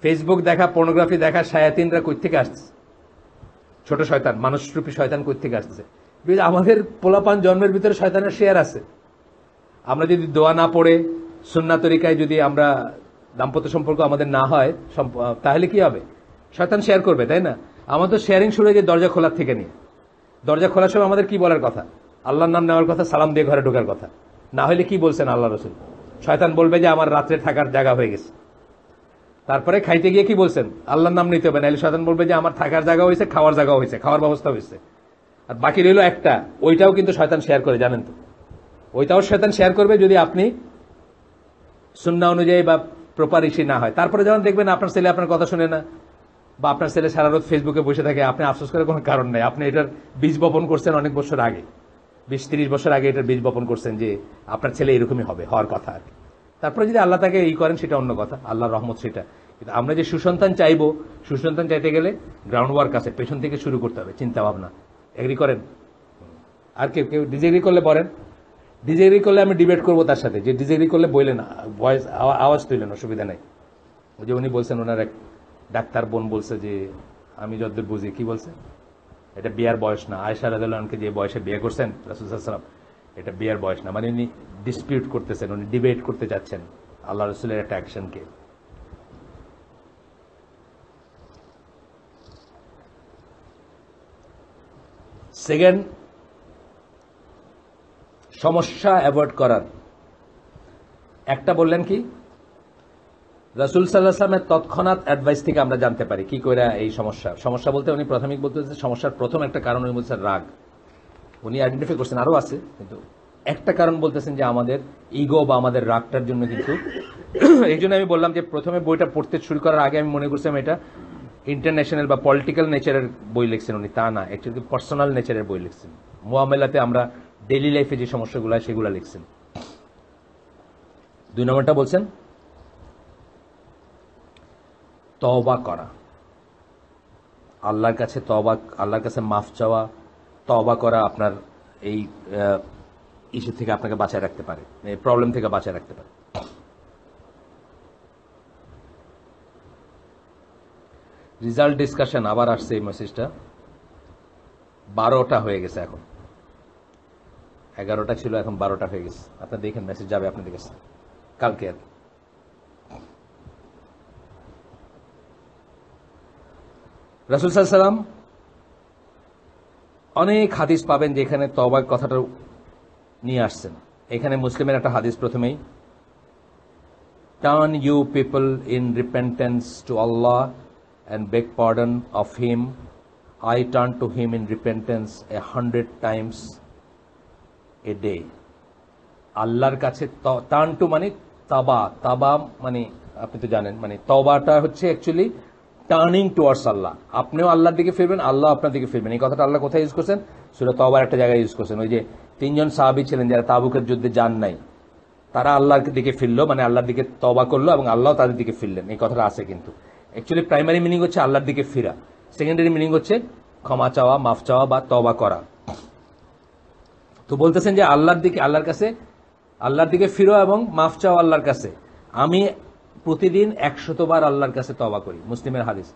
ফেসবুক দেখা, পর্নোগ্রাফি দেখা শায়াতিনরা কই থেকে আসতেছে? ছোট শয়তান, মানুষরূপী শয়তান কই থেকে আসতেছে? আমাদের পোলাপান জন্মের ভিতরে শয়তানের শেয়ার আছে। আমরা যদি দোয়া না পড়ে সুন্নাহ তরিকায় যদি আমরা দাম্পত্য সম্পর্ক আমাদের না হয়, তাহলে কি হবে? শয়তান শেয়ার করবে, তাই না? আমাদের তো শেয়ারিং শুরু হয়ে যায় দরজা খোলার থেকে নিয়ে। দরজা খোলার সময় আমাদের কি বলার কথা? আল্লাহর নাম নেওয়ার কথা, সালাম দিয়ে ঘরে ঢোকার কথা। না হলে কি বলছেন আল্লাহ রসুল? শয়তান বলবে যে আমার রাত্রে থাকার জায়গা হয়ে গেছে। তারপরে খাইতে গিয়ে কি বলছেন? আল্লাহর নাম নিতে হবে, নাহলে শয়তান বলবে যে আমার থাকার জায়গা হয়েছে, খাওয়ার জায়গা হয়েছে, খাওয়ার ব্যবস্থা হয়েছে। আর বাকি রইল একটা, ওইটাও কিন্তু শয়তান শেয়ার করে, জানেন তো? ওইটাও শয়তান শেয়ার করবে যদি আপনি সুন্নাহ অনুযায়ী বা প্রপার ইসি না হয়। তারপরে যখন দেখবেন আপনার ছেলে আপনার কথা শুনে না, বা আপনার ছেলে সারা রাত ফেসবুকে বসে থাকে, আপনি আফসোস করার কোনো কারণ নেই। আপনি এটার বীজ বপন করছেন অনেক বছর আগে, 20-30 বছর আগে এটার বীজ বপন করছেন যে আপনার ছেলে এরকমই হবে, হওয়ার কথা আর কি। তারপরে যদি আল্লাহ তাকে করেন সেটা অন্য কথা, আল্লাহর রহমত সেটা। কিন্তু আমরা যে সুসন্তান চাইবো, সুসন্তান চাইতে গেলে গ্রাউন্ড ওয়ার্ক আছে, পেছন থেকে শুরু করতে হবে, চিন্তা ভাবনা। এগ্রি করেন? আর কেউ ডিসএগ্রি করলে বলেন। ডিসএগ্রি করলে আমি ডিবেট করবো তার সাথে, যে ডিসএগ্রি করলে বললেন, ভয়েস আওয়াজ তুললেন, অসুবিধা নেই। ওই যে উনি বলছেন, ওনার এক ডাক্তার বোন বলছে যে আমি যতদূর বুঝি, কি বলছে, এটা বিয়ার বয়স না। আয়েশা রাদিয়াল্লাহু আনহাকে যে বয়সে বিয়ে করছেন রাসূল সাল্লাল্লাহু আলাইহি ওয়াসাল্লাম, এটা বিয়ার বয়স না। মানে উনি ডিসপিউট করতেছেন, উনি ডিবেট করতে যাচ্ছেন আল্লাহ রসুলের একটা অ্যাকশনকে। সেকেন্ড, সমস্যা অ্যাভয়েড করার একটা বললেন কি, রাসূল সাল্লাল্লাহু আলাইহি ওয়াসাল্লামের তৎক্ষণাৎ অ্যাডভাইস থেকে আমরা জানতে পারি কি করে এই সমস্যা বলতে উনি প্রাথমিক বলতে সমস্যার প্রথম একটা কারণ উনি বলছেন রাগ। উনি আইডেন্টিফাই করছেন, আরো আছে, কিন্তু একটা কারণ বলতেছেন যে আমাদের ইগো বা আমাদের রাগটার জন্য কিন্তু। এই জন্য আমি বললাম যে প্রথমে বইটা পড়তে শুরু করার আগে আমি মনে করছিলাম এটা ইন্টারন্যাশনাল বা পলিটিক্যাল নেচারের বই লিখছেন উনি, তা না, অ্যাকচুয়ালি পার্সোনাল নেচারের বই লিখছেন। মুআমেলাতে আমরা ডেইলি লাইফে যে সমস্যাগুলো হয় সেগুলো লিখছেন। 2 নম্বরটা বলছেন তওবা করা, আল্লাহর কাছে তওবা, আল্লাহর কাছে মাফ চাওয়া, তওবা করা আপনার এই ইস্যু থেকে আপনাকে বাঁচায় রাখতে পারে, এই প্রবলেম থেকে বাঁচায় রাখতে পারে। রেজাল্ট ডিসকাশন আবার আসছে, এই মেসেজটা 12টা হয়ে গেছে, এখন 11টা ছিল, এখন 12টা হয়ে গেছে। আপনার দেখেন মেসেজ যাবে আপনাদের কাছে কালকে। রাসূল সাল্লাল্লাহু আলাইহি ওয়াসাল্লাম অনেক হাদিস পাবেন যেখানে তওবার কথাটা নিয়ে আসছেন। এখানে মুসলিমের একটা হাদিস প্রথমেই, turn you people in repentance to আল্লাহ and beg pardon of him. I turn to him in repentance 100 times a day. আল্লাহর কাছে টার্ন টু মানে তাবা মানে আপনি তো জানেন, মানে তওবাটা হচ্ছে অ্যাকচুয়ালি টার্নিং টুয়ার্ডস আল্লাহ। আপনিও আল্লাহর দিকে ফিরবেন, আল্লাহ আপনার দিকে ফিরবেন। এই কথাটা আল্লাহ কোথায় ইউজ করছেন? সূরা তওবার একটা জায়গায় ইউজ করছেন। ওই যে 3 জন সাহাবী ছিলেন যারা তাবুকের যুদ্ধে যান নাই, তারা আল্লাহর দিকে ফিরলো, মানে আল্লাহর দিকে তওবা করলো এবং আল্লাহ তাদের দিকে ফিরলেন। এই কথাটা আছে, কিন্তু অ্যাকচুয়ালি প্রাইমারি মিনিং হচ্ছে আল্লাহর দিকে ফিরা, সেকেন্ডারি মিনিং হচ্ছে ক্ষমা চাওয়া, মাফ চাওয়া বা তওবা করা। তো বলতেছেন যে আল্লাহর দিকে ফিরো এবং মাফ চাও আল্লাহর কাছে। আমি প্রতিদিন 100 বার আল্লাহর কাছে তওবা করি। মুসলিমের হাদিস।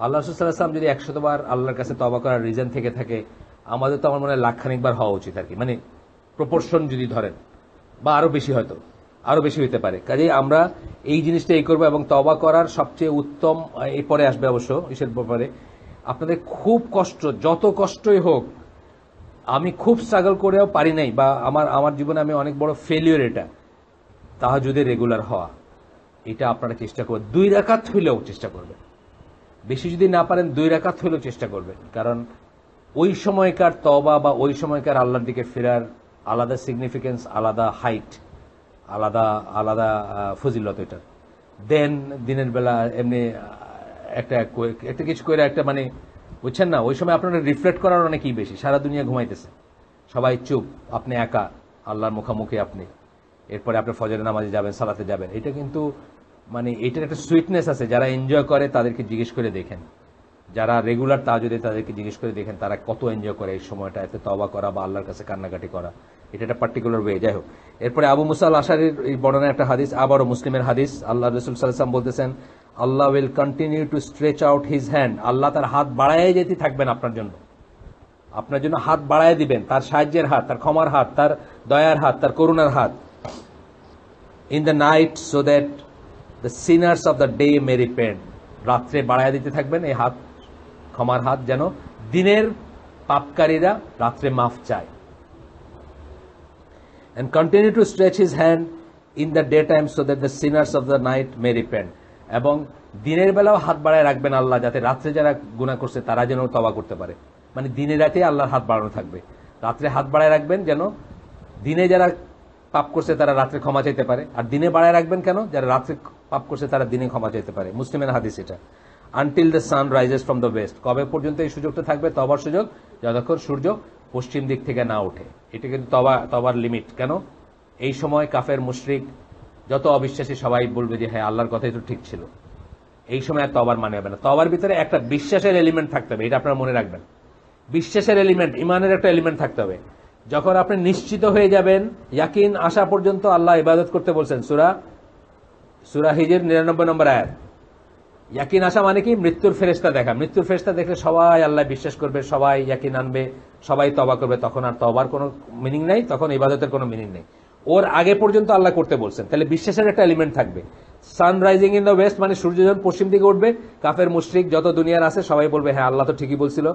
আল্লাহ রাসূল সাল্লাল্লাহু আলাইহি ওয়াসাল্লাম যদি 100 বার আল্লাহর কাছে তওবা করার রিজন থেকে থাকে, আমাদের তো আমার মনে হয় লাখখানিক বার হওয়া উচিত আর কি, মানে প্রপোর্শন যদি ধরেন, বা আরো বেশি, হয়তো আরো বেশি হইতে পারে। কাজেই আমরা এই জিনিসটা এই করবো, এবং তওবা করার সবচেয়ে উত্তম, এই পরে আসবে অবশ্য ইসের ব্যাপারে, আপনাদের খুব কষ্ট, যত কষ্টই হোক, আমি খুব স্ট্রাগল করেও পারি নাই, বা আমার জীবনে আমি অনেক বড় ফেলিওর, এটা তাহাজ্জুদে রেগুলার হওয়া। এটা আপনারা চেষ্টা করবেন, 2 রাকাত হইলেও চেষ্টা করবেন। বেশি যদি না পারেন 2 রাকাত হইলেও চেষ্টা করবেন, কারণ ওই সময়কার তওবা বা ওই সময়কার আল্লাহর দিকে ফেরার আলাদা সিগনিফিকেন্স, আলাদা হাইট, আলাদা ফজিলত এটা। দেন দিনের বেলা এমনি একটা কিছু করে একটা, মানে বুঝছেন না, ওই সময় আপনারা রিফ্লেক্ট করার অনেকই বেশি। সারা দুনিয়া ঘুমাইতেছে, সবাই চুপ, আপনি একা আল্লাহর মুখামুখি। আপনি এরপরে আপনি ফজরের নামাজে যাবেন, সালাতে যাবেন। এটা কিন্তু মানে এটার একটা সুইটনেস আছে। যারা এনজয় করে তাদেরকে জিজ্ঞেস করে দেখেন, যারা রেগুলার তাহাজ্জুদে তাদেরকে জিজ্ঞেস করে দেখেন তারা কত এনজয় করে এই সময়টা, এতে তওবা করা বা আল্লাহর কাছে কান্নাকাটি করা। এটা একটা পার্টিকুলার ওয়ে। যাই হোক, এরপরে আবু মুসা আল আশআরীর এই বর্ণনা একটা হাদিস, আবারও মুসলিমের হাদিস। আল্লাহ রাসূল সাল্লাল্লাহু আলাইহি ওয়াসাল্লাম বলতেছেন, আল্লাহ will continue to stretch out his hand. আল্লাহ তার হাত বাড়ায় যেতে থাকবেন আপনার জন্য হাত বাড়ায় দিবেন, তার সাহায্যের হাত, তার ক্ষমার হাত, তার দয়ার হাত, তার করুণার হাত। In the night, so that the Sinners of the day May repent. রাত্রে বাড়ায় দিতে থাকবেন এই হাত, ক্ষমার হাত, যেন দিনের পাপকারীরা রাত্রে মাফ চায়। And continue to stretch his hand in the daytime so that the sinners of the night may repent. এবং দিনের বেলাও হাত বাড়ায় রাখবেন আল্লাহ, যাতে রাত্রে যারা গুনাহ করছে তারা যেন তওবা করতে পারে। মানে দিনে রাতে আল্লাহর হাত বাড়ানো থাকবে, রাত্রে হাত বাড়ায় রাখবেন যেন দিনে যারা পাপ করছে তারা রাত্রে ক্ষমা চাইতে পারে, আর দিনে বাড়ায় রাখবেন কেন, যারা রাত্রে পাপ করছে তারা দিনে ক্ষমা চাইতে পারে। মুসলিমের হাদিস এটা। Until the sun rises from the West, কবে পর্যন্ত এই সুযোগটা থাকবে, তবার সুযোগ, যতক্ষণ সূর্য পশ্চিম দিক থেকে না ওঠে। এটা কিন্তু তবার লিমিট। কেন? এই সময় কাফের মুশরিক যত অবিশ্বাসী সবাই বলবে যে হ্যাঁ আল্লাহর কথাই তো ঠিক ছিল। এই সময় আর তবার মানে হবে না। তবার ভিতরে একটা বিশ্বাসের এলিমেন্ট থাকতে হবে, এটা আপনারা মনে রাখবেন। বিশ্বাসের এলিমেন্ট, ইমানের একটা এলিমেন্ট থাকতে হবে। যখন আপনি নিশ্চিত হয়ে যাবেন, ইয়াকিন আসা পর্যন্ত আল্লাহ ইবাদত করতে বলছেন। সূরা হিজর 99 নম্বর আয়াত। ইয়াকিন আসা মানে কি? মৃত্যুর ফেরেশতা দেখা। মৃত্যুর ফেরেশতা দেখলে সবাই আল্লাহ বিশ্বাস করবে, সবাই ইয়াকিন আনবে, সবাই তওবা করবে। তখন আর তওবার কোনো মিনিং নাই, তখন ইবাদতের কোনো মিনিং নেই। ওর আগে পর্যন্ত আল্লাহ করতে বলছেন, তাহলে বিশ্বাসের একটা এলিমেন্ট থাকবে। সানরাইজিং ইন দ্য ওয়েস্ট মানে সূর্য যখন পশ্চিম দিকে উঠবে, কাফের মুশরিক যত দুনিয়ার আছে সবাই বলবে হ্যাঁ আল্লাহ তো ঠিকই বলছিল।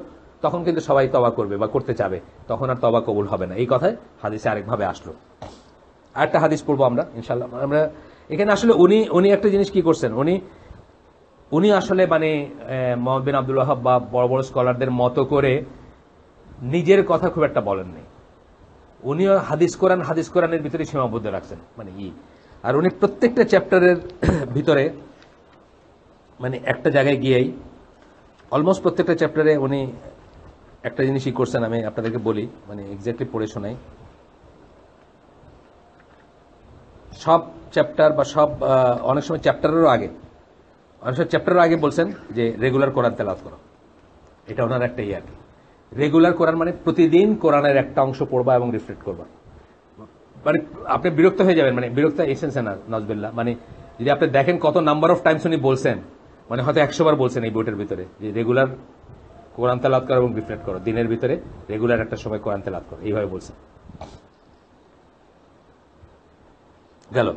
তখন কিন্তু সবাই তওবা করবে বা করতে চাবে, তখন আর তওবা কবুল হবে না। এই কথায় হাদিসে আরেকভাবে আসলো। আরেকটা হাদিস পড়বো আমরা ইনশাআল্লাহ। আমরা এখানে আসলে উনি একটা জিনিস কি করছেন, উনি আসলে মানে মুহাম্মদ বিন আব্দুল ওয়াহাব বা বড় বড় স্কলারদের মতো করে নিজের কথা খুব একটা বলেননি। উনিও হাদিস কোরআনের ভিতরে সীমাবদ্ধ রাখছেন, মানে আর উনি প্রত্যেকটা চ্যাপ্টারের ভিতরে মানে একটা জায়গায় গিয়েই অলমোস্ট প্রত্যেকটা চ্যাপ্টারে উনি একটা জিনিসই করছেন। আমি আপনাদেরকে বলি, মানে এক্স্যাক্টলি পড়ে শোনাই। সব চ্যাপ্টার বা সব অনেক সময় চ্যাপ্টারেরও আগে বলছেন যে রেগুলার কোরআন তেলাওয়াত করো। এটা ওনার একটা আর কি। রেগুলার কোরআন মানে প্রতিদিন কোরআনের একটা অংশ পড়বা এবং রিফ্লেক্ট করবা। মানে আপনি বিরক্ত হয়ে যাবেন, মানে বিরক্ত এসেন্সে না নজবিল্লাহ, মানে যদি আপনি দেখেন কত নাম্বার অফ টাইমস উনি বলছেন, মানে হয়তো 100 বার বলছেন এই বইটার ভিতরে যে রেগুলার কোরআন তেলাওয়াত করো এবং রিফ্লেক্ট করো, দিনের ভিতরে রেগুলার একটা সময় কোরআন তেলাওয়াত করো, এইভাবে বলছেন। গেল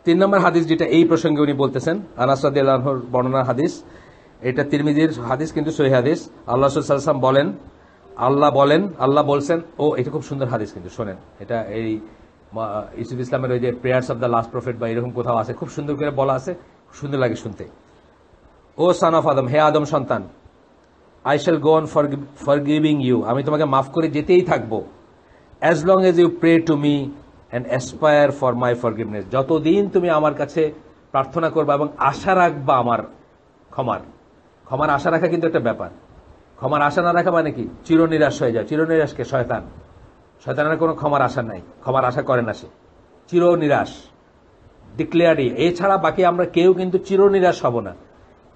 3 নম্বর হাদিস, যেটা এই প্রসঙ্গে উনি বলতেছেন, আনাস রাদিয়াল্লাহু আনহুর বর্ণনা হাদিস। এটা তিরমিজির হাদিস কিন্তু সহিহ হাদিস। আল্লাহ রাসূল সাল্লাল্লাহু আলাইহি ওয়াসাল্লাম বলেন, আল্লাহ বলছেন, এটা খুব সুন্দর হাদিস কিন্তু শোনেন। এটা এই ইউসুফ ইসলামের ওই যে prayers of the last prophet বা এরকম কোথাও আছে, খুব সুন্দর করে বলা আছে, সুন্দর লাগে শুনতে। ও সান অফ আদম, হে আদম সন্তান, I shall go on forgiving you, আমি তোমাকে মাফ করে যেতেই থাকবো, as long as you pray to me and aspire for my forgiveness, যতদিন তুমি আমার কাছে প্রার্থনা করবা এবং আশা রাখবা আমার ক্ষমার আশা রাখা কিন্তু একটা ব্যাপার। ক্ষমার আশা না রাখা মানে কি? চিরনিরাশ হয়ে যায়। চিরনিরাশকে শয়তানের কোনো ক্ষমার আশা নাই, ক্ষমার আশা করে না সে, চিরনিরাশ ডিক্লেয়ারি। এছাড়া বাকি আমরা কেউ কিন্তু চিরনিরাশ হব না,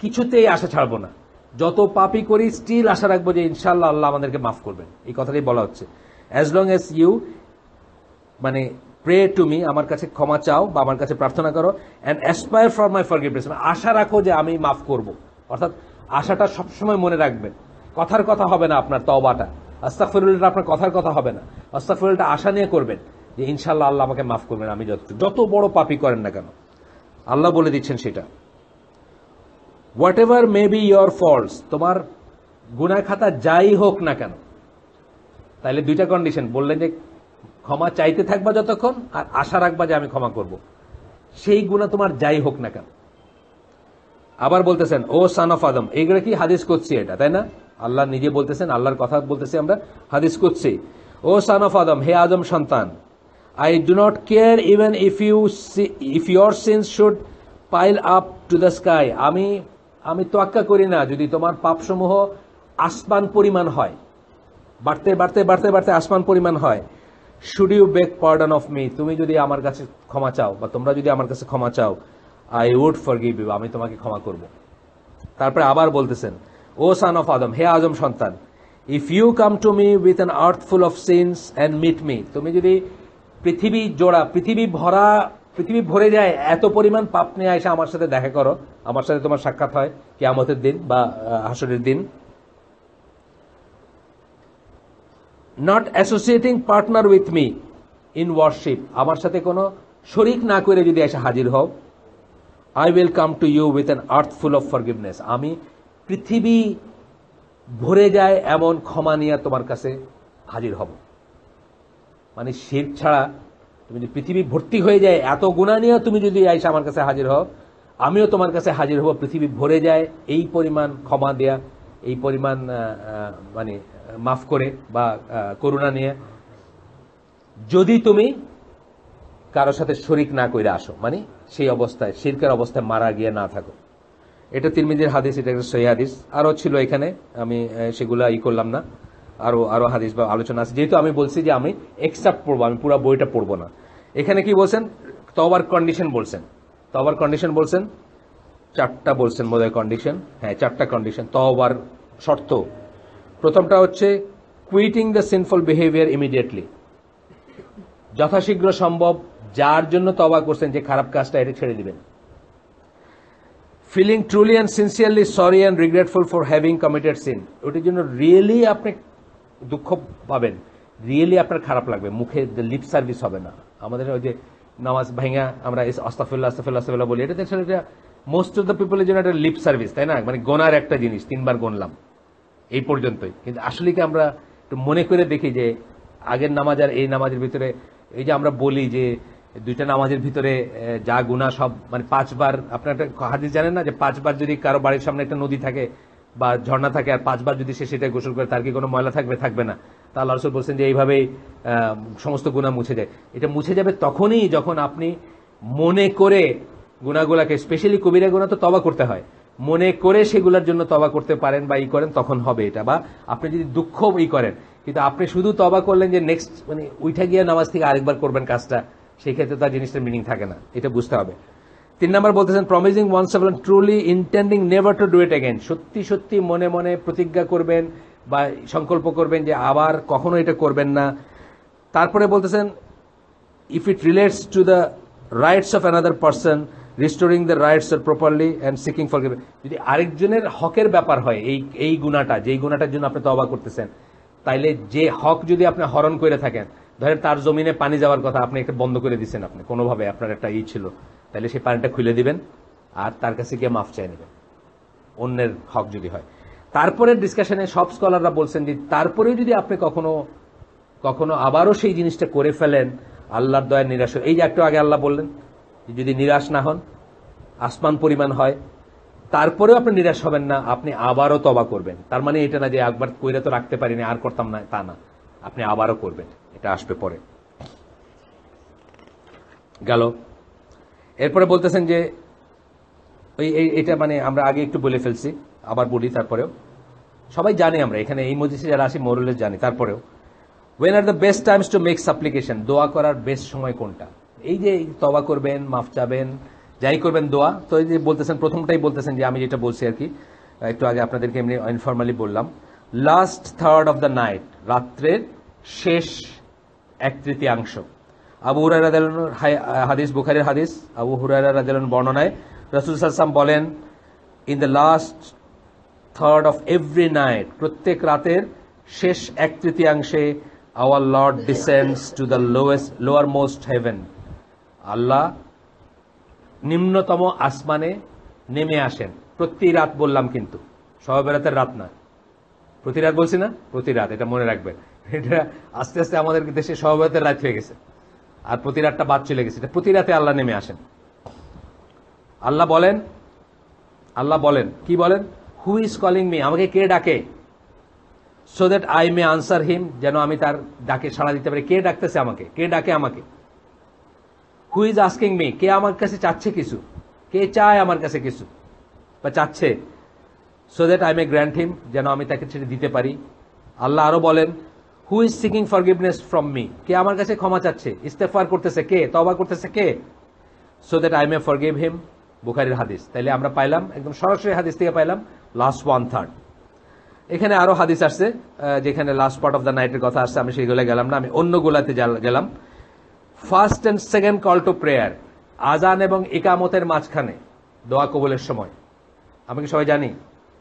কিছুতেই আশা ছাড়বো না। যত পাপই করি স্টিল আশা রাখবো যে ইনশাআল্লাহ আল্লাহ আমাদেরকে মাফ করবেন। এই কথাটাই বলা হচ্ছে, অ্যাজ লং এজ ইউ মানে প্রে টু মি, আমার কাছে ক্ষমা চাও বা আমার কাছে প্রার্থনা করো, and aspire for my forgiveness, আশা রাখো যে আমি মাফ করব। অর্থাৎ আশাটা সবসময় মনে রাখবেন। কথার কথা হবে না আপনার তওবাটা, আস্তাগফিরুল্লাহ আপনার কথার কথা হবে না, আস্তাগফিরুল্লাহ আশা নিয়ে করবেন যে ইনশাআল্লাহ আল্লাহ আমাকে মাফ করবেন, আমি যত বড় পাপী করেন না কেন। আল্লাহ বলে দিচ্ছেন সেটা, what ever may be your faults, তোমার গুনাহ খাতা যাই হোক না কেন। তাহলে দুইটা কন্ডিশন বললেন, যে ক্ষমা চাইতে থাকবা যতক্ষণ, আর আশা রাখবা যে আমি ক্ষমা করব, সেই গুনাহ তোমার যাই হোক না কেন। আবার বলতেছেন, ও সান অফ আদম, এইগুলো কি হাদিস কুদসি এটা, তাই না? আল্লাহ নিজে বলতেছেন, আল্লাহর কথা বলতেছি আমরা, হাদিস কুদসি। ও সান অফ আদম, হে আদম সন্তান, I do not care even if your sins should pile up to the sky, আমি তোয়াক্কা করি না যদি তোমার পাপসমূহ আসমান পরিমাণ হয়, বাড়তে বাড়তে বাড়তে বাড়তে আসমান পরিমাণ হয়। Should you beg pardon of me, তুমি যদি আমার কাছে ক্ষমা চাও বা তোমরা যদি আমার কাছে ক্ষমা চাও, আই উড ফরগিভ ইউ, আমি তোমাকে ক্ষমা করব। তারপরে আবার বলতেছেন, ও সান অফ আদম, হে আদম সন্তান, if you come to me with an earth full of sins and meet me, তুমি যদি পৃথিবী ভরে যায় এত পরিমাণ পাপ নিয়ে এসে আমার সাথে দেখা করো, আমার সাথে তোমার সাক্ষাৎ হয় কিয়ামতের দিন বা হাসরের দিন, not associating partner with me in worship, আমার সাথে কোনো শরিক না করে যদি এসে হাজির হও, I will come to you with an earth full of forgiveness, আমি পৃথিবী ভরে যায় এমন ক্ষমা নিয়ে তোমার কাছে হাজির হব। মানে শিরক ছাড়া তুমি যদি পৃথিবী ভর্তি হয়ে যায় এত গুনাহ নিয়ে তুমি যদি আইসা আমার কাছে হাজির হও, আমিও তোমার কাছে হাজির হব পৃথিবী ভরে যায় এই পরিমাণ ক্ষমা দেয়া, এই পরিমাণ মানে মাফ করে বা করুণা নিয়ে, যদি তুমি কারোর সাথে শরিক না কইরা আসো, মানে সেই অবস্থায় শিরকের অবস্থায় মারা গিয়ে না থাকো। এটা তিরমিজির হাদিস, এটা একটা সহিহ হাদিস। আরো ছিল এখানে, আমি সেগুলা করলাম না, আরো হাদিস বা আলোচনা আছে। যেহেতু আমি বলছি যে আমি এক্সেপ্ট পড়বো, আমি পুরো বইটা পড়বো না। এখানে কি বলছেন, তওবার কন্ডিশন বলছেন, তওবার কন্ডিশন বলছেন, 4টা বলছেন বোধহয় কন্ডিশন, হ্যাঁ 4টা কন্ডিশন তওবার শর্ত। প্রথমটা হচ্ছে quitting the sinful behaviour immediately, যথাশীঘ্র সম্ভব যার জন্য তওবা করছেন, যে খারাপ কাজটা, এটা ছেড়ে দিবেন। Feeling truly and sincerely sorry and regretful for having committed sin, ওটির জন্য রিয়েলি আপনি দুঃখ পাবেন, রিয়েলি আপনার খারাপ লাগবে, মুখে লিপ সার্ভিস হবে না। আমাদের ওই যে নামাজ ভাঙা আমরা আস্তাগফিরুল্লাহ আস্তাগফিরুল্লাহ আস্তাগফিরুল্লাহ বলি, এটা দেখছেন এটা মোস্ট অফ দ্য পিপলের জন্য একটা লিপ সার্ভিস, তাই না? মানে গোনার একটা জিনিস, 3বার গণলাম এই পর্যন্তই। কিন্তু আসলে কি আমরা একটু মনে করে দেখি যে আগের নামাজ আর এই নামাজের ভিতরে, এই যে আমরা বলি যে 2টা নামাজের ভিতরে যা গুনাহ সব, মানে 5বার, আপনার একটা হাদিস জানেন না যে 5বার যদি কারো বাড়ির সামনে একটা নদী থাকে বা ঝর্ণা থাকে, আর 5বার যদি সে সেটা গোসল করে, তার কি কোনো ময়লা থাকবে? থাকবে না। তা আল্লাহ রাসূল বলছেন যে এইভাবেই সমস্ত গুনাহ মুছে যায়। এটা মুছে যাবে তখনই যখন আপনি মনে করে গুনাহগুলাকে, স্পেশালি কবিরা গুনাহ তো তওবা করতে হয়, মনে করে সেগুলোর জন্য তওবা করতে পারেন বা করেন, তখন হবে এটা। বা আপনি যদি দুঃখ করেন, কিন্তু আপনি শুধু তওবা করলেন যে নেক্সট মানে উঠে গিয়ে নামাজ থেকে আরেকবার করবেন কাজটা, সেই ক্ষেত্রে তার জিনিসটার মিনিং থাকে না, এটা বুঝতে হবে। 3 নম্বর বলতেছেন promising oneself and truly intending never to do it again, সত্যি সত্যি মনে মনে প্রতিজ্ঞা করবেন বা সংকল্প করবেন যে আবার কখনো এটা করবেন না। তারপরে বলতেছেন if it relates to the rights of another person restoring the rights properly and seeking forgiveness, যদি আরেকজনের হকের ব্যাপার হয়, এই গুনাহটা, যেই গুনাহটার জন্য আপনি তওবা করতেছেন, তাইলে যে হক যদি আপনি হরণ করে থাকেন, ধরেন তার জমিনে পানি যাওয়ার কথা, আপনি একটা বন্ধ করে দিচ্ছেন, আপনি কোনোভাবে আপনার একটা ছিল, তাহলে সেই পানিটা খুলে দিবেন আর তার কাছে গিয়ে মাফ চাই নেবেন, অন্যের হক যদি হয়। তারপরে ডিসকাশনে সব স্কলাররা বলছেন যে তারপরেও যদি আপনি কখনো কখনো আবারও সেই জিনিসটা করে ফেলেন, আল্লাহর দয়ার নিরাশ, এই যে একটু আগে আল্লাহ বললেন যদি নিরাশ না হন, আসমান পরিমাণ হয়, তারপরেও আপনি নিরাশ হবেন না, আপনি আবারও তওবা করবেন। তার মানে এটা না যে একবার কইরা তো রাখতে পারিনি আর করতাম না, তা না, আপনি আবারও করবেন, এটা আসবে পরে। গেল। এরপরে বলতেছেন যে এটা মানে আমরা আগে একটু বলে ফেলছি, আবার বলি, তারপরেও সবাই জানি আমরা এখানে এই মজলিসে যারা আসি মোরালেস জানি, তারপরেও when are the best times to make supplication, দোয়া করার বেস্ট সময় কোনটা? এই যে তওবা করবেন, মাফ চাবেন, যাই করবেন দোয়া, তো এই যে বলতেছেন প্রথমটাই বলতেছেন যে আমি যেটা বলছি আর কি একটু আগে আপনাদেরকে এমনি ইনফরমালি বললাম, last third of the night, রাত্রের শেষ 1/3 আবু হুরায়রা রাদিয়াল্লাহু আনহু হাদিস, বুখারীর হাদিস, আবু হুরায়রা রাদিয়াল্লাহু আনহু বর্ণনায় রাসূল সাল্লাল্লাহু আলাইহি ওয়াসাল্লাম বলেন in the last third of every night, প্রত্যেক রাতের শেষ 1/3 our Lord descends to the lowermost heaven, আল্লাহ নিম্নতম আসমানে নেমে আসেন প্রতি রাত। বললাম কিন্তু শবে বরাতের রাত না, প্রতি রাত বলছি না, প্রতি রাত, এটা মনে রাখবেন। এটা আস্তে আস্তে আমাদের দেশে শবে বরাতের রাত হয়ে গেছে আর প্রতি রাতটা বাদ চলে গেছে, এটা প্রতি রাতে আল্লাহ নেমে আসেন। আল্লাহ বলেন কি বলেন, হু ইজ কলিং মি, আমাকে কে ডাকে, so that I may answer him, যেন আমি তার ডাকে সাড়া দিতে পারি। কে ডাকতেছে আমাকে, কে ডাকে আমাকে? who is asking me, কে আমার কাছে চাচ্ছে কিছু, কে চায় আমার কাছে কিছু বা চাচ্ছে, so that I may grant him, যেন আমি তাকে ছেড়ে দিতে পারি। আল্লাহ আরো বলেন who is seeking forgiveness from me, কে আমার কাছে ক্ষমা চাচ্ছে, ইস্তেগফার করতেছে কে, তওবা করতেছে কে, so that I may forgive him, বুখারীর হাদিস। তাইলে আমরা পাইলাম একদম সরাসরি হাদিস থেকে পাইলাম লাস্ট 1/3। এখানে আরো হাদিস আসছে যেখানে লাস্ট পার্ট অফ দ্য নাইটের কথা আসছে, আমি সেইগুলো গেলাম না, আমি অন্য গোলাতে গেলাম। First and second call to prayer, আজান এবং ইকামতের মাঝখানে দোয়া কবুলের সময়, আমি কি সবাই জানি,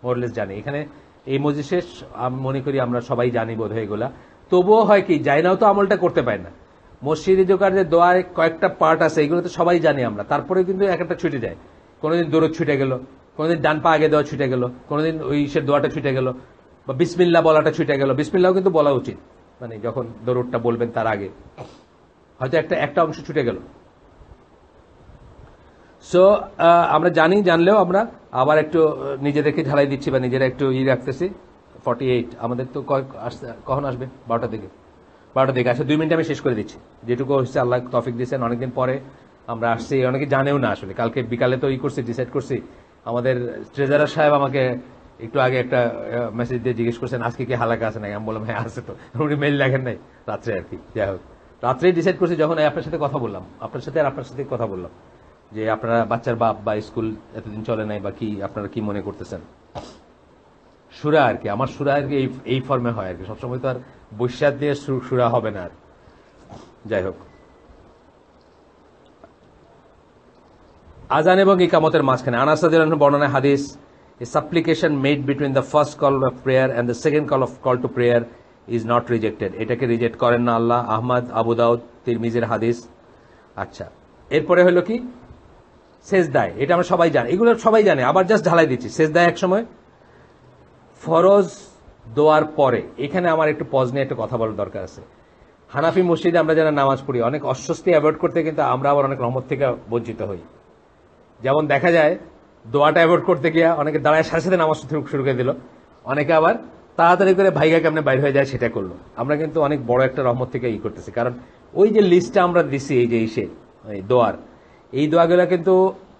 মোরলেস জানি, এখানে এই মজলিসে আমি মনে করি আমরা সবাই জানি বোধ হয় এগুলা। তবুও হয় কি যাই নাও তো আমলটা করতে পারি না। মসজিদে ঢোকার যে দোয়ার কয়েকটা পার্ট আছে এগুলো তো সবাই জানি আমরা, তারপরে কিন্তু এক একটা ছুটে যায়। কোনোদিন দরুদ ছুটে গেল, কোনোদিন ডান পা আগে দেওয়া ছুটে গেল, কোনোদিন ওই ঈশের দোয়াটা ছুটে গেল, বা বিসমিল্লাহ বলাটা ছুটে গেল। বিসমিল্লাহও কিন্তু বলা উচিত, মানে যখন দরুদটা বলবেন তার আগে হয়তো একটা অংশ ছুটে গেল। সো আমরা জানলেও আমরা আবার একটু নিজেদেরকে ঝালাই দিচ্ছি বা নিজেরা একটু রাখতেছি। 48 আমাদের তো কখন আসবে? 12টার দিকে আসে। 2 মিনিট আমি শেষ করে দিচ্ছি, যেটুকু হচ্ছে আল্লাহ তৌফিক দিয়েছেন। অনেকদিন পরে আমরা আসছি, অনেকে জানেও না আসলে। কালকে বিকালে তো ডিসাইড করছি। আমাদের ট্রেজারার সাহেব আমাকে একটু আগে একটা মেসেজ দিয়ে জিজ্ঞেস করছেন আজকে কি হালাকা আছে নাকি। আমি বললাম হ্যাঁ আছে তো, উনি মেইল লেখেন নাই রাত্রে আর কি। যাই হোক, রাত্রেই ডিসাইড করছি যখন আপনার সাথে কথা বললাম, আপনার সাথে কথা বললাম যে আপনারা বাচ্চার বাপ বা স্কুল এতদিন চলে নাই বা কি, আপনারা কি মনে করতেছেন। সুরা আর কি, আমার সুরা আর কি এই ফর্মে হয় আর কি, সবসময় তো আর বৈশাখ দিয়ে সুরা হবে না আর। যাই হোক, আজান এবং ইকামতের মাঝখানে আনাস রাদিয়াল্লাহু আনহু বর্ণনায় হাদিস, a supplication made between the first call of prayer and the second call to prayer is not rejected. এটাকে রিজেক্ট করেন না আল্লাহ। আহমদ, আবু দাউদ, তিরমিজির হাদিস। আচ্ছা, এরপরে হলো কি সেজদায়, এটা আমরা সবাই জানি, এগুলো সবাই জানে, আবার জাস্ট ঢালাই দিচ্ছি। সেজদায় এক সময় ফরজ দোয়ার পরে, এখানে আমার একটু পজ নিয়ে একটা কথা বলার দরকার আছে। হানাফি মসজিদে আমরা যারা নামাজ পড়ি অনেক অস্বস্তি অ্যাভয়েড করতে কিন্তু আমরা আবার অনেক রহমত থেকে বঞ্চিত হই। যেমন দেখা যায় দোয়াটা অ্যাভয়েড করতে গিয়ে অনেকে দাঁড়ায় সাথে সাথে নামাজ শুরু করে দিল, অনেকে আবার তাড়াতাড়ি করে ভাইগা কেমনে বাইর হয়ে যায় সেটা করলো। আমরা কিন্তু অনেক বড় একটা রহমত থেকে করতেছি, কারণ ওই যে লিস্টটা আমরা দিছি এই যে দোয়ার, এই দোয়াগুলো কিন্তু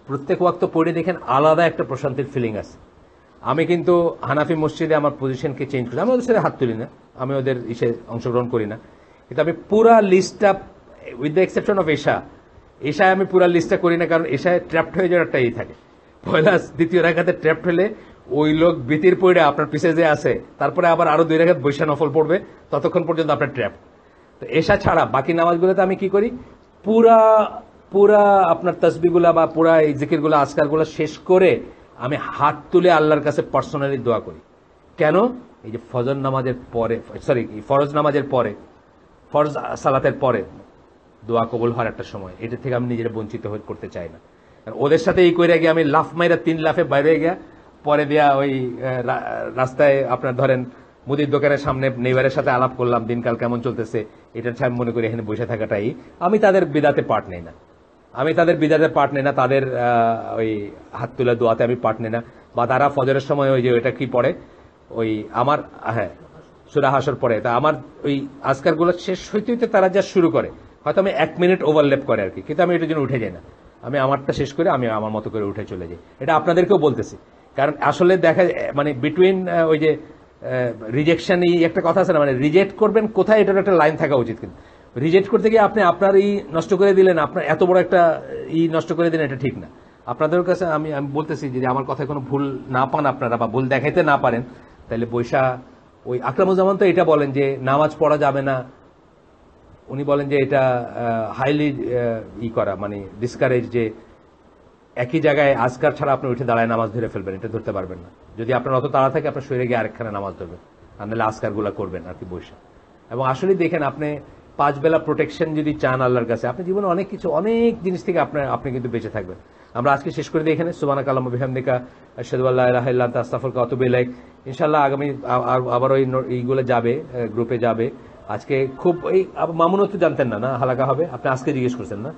প্রত্যেক ওয়াক্ত পড়ে দেখেন আলাদা একটা প্রশান্তির ফিলিং আছে। আমি কিন্তু হানাফি মসজিদে আমার পজিশনকে চেঞ্জ করি, আমি ওদের সাথে হাত তুলি না, আমি ওদের অংশগ্রহণ করি না, কিন্তু আমি পুরা লিস্টটা উইথ দ্য এক্সেপশন অফ এশায় আমি পুরা লিস্টটা করি না, কারণ এশায় ট্র্যাপড হয়ে যাওয়ার একটা থাকে। পয়লা দ্বিতীয় রাকাতে ট্র্যাপড হলে ওই লোক ভীতির পড়ে আপনার পিছিয়ে যে আছে, তারপরে আবার আরো 2 রাকাত বৈশা নফল পড়বে, ততক্ষণ পর্যন্ত আপনার ট্র্যাপ। তো এশা ছাড়া বাকি নামাজগুলোতে আমি কি করি, পুরা আপনার তসবিহগুলা বা পুরা এই জিকিরগুলো আজকারগুলো শেষ করে আমি হাত তুলে আল্লাহর কাছে পার্সোনালি দোয়া করি। কেন? এই যে ফরজ নামাজের পরে ফরজ সালাতের পরে দোয়া কবুল হওয়ার একটা সময়, এটা থেকে আমি নিজের বঞ্চিত করতে চাই না। ওদের সাথে এই করে গিয়ে আমি লাফ মাইরা 3 লাফে বাইরে গিয়া পরে দিয়া ওই রাস্তায় আপনার ধরেন মুদির দোকানের সামনে নেইবারের সাথে আলাপ করলাম দিনকাল কেমন চলতেছে, এটা আমি মনে করি এখানে বসে থাকাটাই। আমি তাদের বিদাতে পার্ট নেই না, তাদের ওই হাত তুলে দোয়াতে আমি পার্ট নেই না। বা তারা ফজরের সময় ওই যে ওইটা কি পড়ে, ওই আমার হ্যাঁ সূরা হাসর পড়ে, তা আমার ওই আজকারগুলো শেষ হইতে হইতে তারা যা শুরু করে, হয়তো আমি 1 মিনিট ওভারল্যাপ করে আর কি, কিন্তু আমি এটার জন্য উঠে যাই না। আমি আমারটা শেষ করে আমি আমার মতো করে উঠে চলে যাই। এটা আপনাদেরকেও বলতেছি, কারণ আসলে দেখা মানে বিটুইন ওই যে রিজেকশন, এই একটা কথা আছে না, মানে রিজেক্ট করবেন কোথায়, এটার একটা লাইন থাকা উচিত। কিন্তু রিজেক্ট করতে গিয়ে আপনি আপনার নষ্ট করে দিলেন, আপনার এত বড় একটা নষ্ট করে দিলেন, এটা ঠিক না। আপনাদের কাছে আমি বলতেছি যে আমার কথায় কোনো ভুল না পান আপনারা, বা ভুল দেখাইতে না পারেন, তাহলে বৈশা ওই আকরামুজ্জামান তো এটা বলেন যে নামাজ পড়া যাবে না, উনি বলেন যে এটা হাইলি করা মানে ডিসকারেজ, যে একই জায়গায় আজকার ছাড়া আপনি উঠে দাঁড়ায় নামাজ ধরে ফেলবেন, এটা ধরতে পারবেন না। যদি আপনার অত তাড়া থাকে আপনার শরীরে গিয়ে আরেকখানে নামাজ ধরবেন, আর নাহলে আজকার গুলা করবেন আর কি বৈশা। এবং আসলে দেখেন, আপনি 5 বেলা প্রোটেকশন যদি চান আল্লাহর কাছে, আপনি জীবনে অনেক জিনিস থেকে আপনি কিন্তু বেঁচে থাকবেন। আমরা আজকে শেষ করে দিই এখানে। সুবহানাকা আল্লাহুম্মা বিহামদিকা আশহাদু আল্লা ইলাহা ইল্লা আনতা আস্তাগফিরুকা ওয়া আতুবু ইলাইক। ইনশাআল্লাহ আগামী আবার ওই এইগুলো যাবে, গ্রুপে যাবে। আজকে খুব মামুনও তো জানতেন না হালাকা হবে, আপনি আজকে জিজ্ঞেস করছেন না?